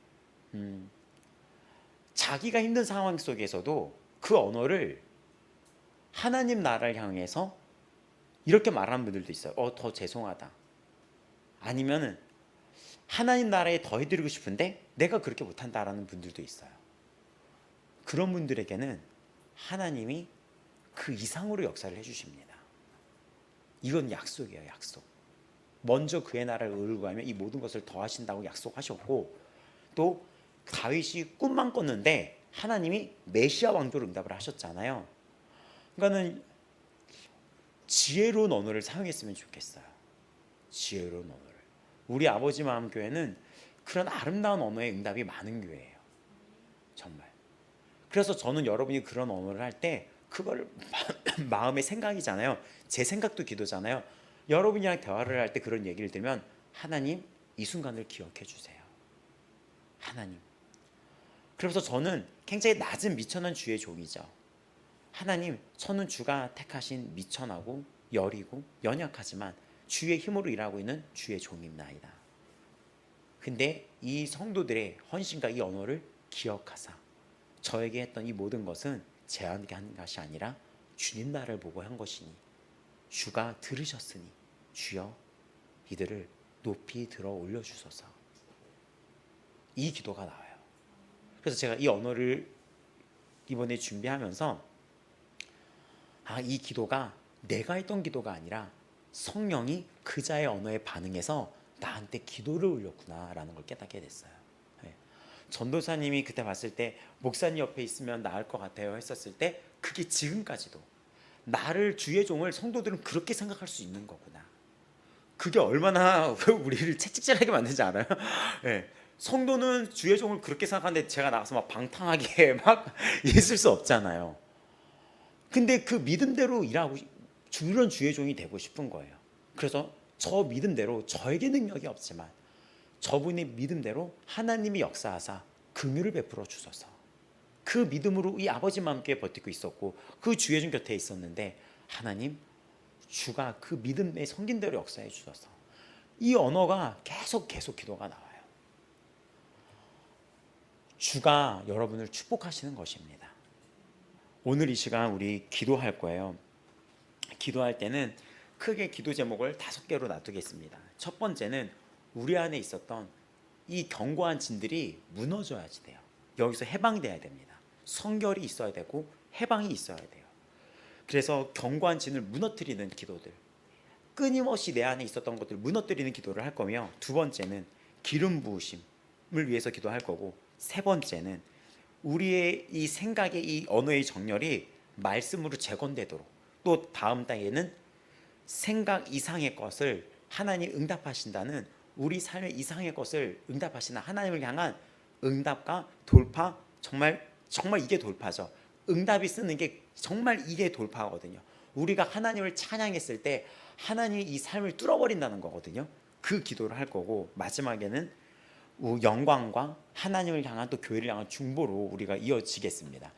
자기가 힘든 상황 속에서도 그 언어를 하나님 나라를 향해서 이렇게 말하는 분들도 있어요. 더 죄송하다. 아니면은 하나님 나라에 더 해드리고 싶은데 내가 그렇게 못한다라는 분들도 있어요. 그런 분들에게는 하나님이 그 이상으로 역사를 해주십니다. 이건 약속이에요. 약속. 먼저 그의 나라를 의구하면 이 모든 것을 더하신다고 약속하셨고, 또 다윗이 꿈만 꿨는데 하나님이 메시아 왕조로 응답을 하셨잖아요. 그러니까는 지혜로운 언어를 사용했으면 좋겠어요. 지혜로운 언어를. 우리 아버지 마음교회는 그런 아름다운 언어의 응답이 많은 교회예요. 정말. 그래서 저는 여러분이 그런 언어를 할 때 그걸 마음의 생각이잖아요. 제 생각도 기도잖아요. 여러분이랑 대화를 할 때 그런 얘기를 들으면 하나님 이 순간을 기억해 주세요. 하나님. 그래서 저는 굉장히 낮은 미천한 주의 종이죠. 하나님, 저는 주가 택하신 미천하고 여리고 연약하지만 주의 힘으로 일하고 있는 주의 종입나이다. 근데 이 성도들의 헌신과 이 언어를 기억하사 저에게 했던 이 모든 것은 제한하게 한 것이 아니라 주님 나라를 보고 한 것이니 주가 들으셨으니 주여 이들을 높이 들어 올려주소서. 이 기도가 나와요. 그래서 제가 이 언어를 이번에 준비하면서 이 기도가 내가 했던 기도가 아니라 성령이 그 자의 언어에 반응해서 나한테 기도를 올렸구나라는 걸 깨닫게 됐어요. 전도사님이 그때 봤을 때 목사님 옆에 있으면 나을 것 같아요 했었을 때 그게 지금까지도 나를 주의 종을 성도들은 그렇게 생각할 수 있는 거구나. 그게 얼마나 우리를 채찍질하게 만드는지 알아요? 네. 성도는 주의 종을 그렇게 생각하는데 제가 나가서 막 방탕하게 막 있을 수 없잖아요. 근데 그 믿음대로 일하고 이런 주의 종이 되고 싶은 거예요. 그래서 저 믿음대로 저에게 능력이 없지만 저분의 믿음대로 하나님이 역사하사 긍휼을 베풀어 주소서. 그 믿음으로 이 아버지와 함께 버티고 있었고 그 주의 종 곁에 있었는데 하나님 주가 그 믿음의 성긴 대로 역사해 주소서. 이 언어가 계속 기도가 나와요. 주가 여러분을 축복하시는 것입니다. 오늘 이 시간 우리 기도할 거예요. 기도할 때는 크게 기도 제목을 5개로 놔두겠습니다. 첫 번째는 우리 안에 있었던 이 견고한 진들이 무너져야지 돼요. 여기서 해방돼야 됩니다. 성결이 있어야 되고 해방이 있어야 돼요. 그래서 견고한 진을 무너뜨리는 기도들, 끊임없이 내 안에 있었던 것들을 무너뜨리는 기도를 할 거며, 두 번째는 기름 부으심을 위해서 기도할 거고, 세 번째는 우리의 이 생각의 이 언어의 정렬이 말씀으로 재건되도록, 또 다음 단계는 생각 이상의 것을 하나님 응답하신다는, 우리 삶의 이상의 것을 응답하시는 하나님을 향한 응답과 돌파, 정말 이게 돌파죠. 응답이 쓰는 게 정말 이게 돌파거든요. 우리가 하나님을 찬양했을 때 하나님이 이 삶을 뚫어버린다는 거거든요. 그 기도를 할 거고, 마지막에는 영광과 하나님을 향한 또 교회를 향한 중보로 우리가 이어지겠습니다.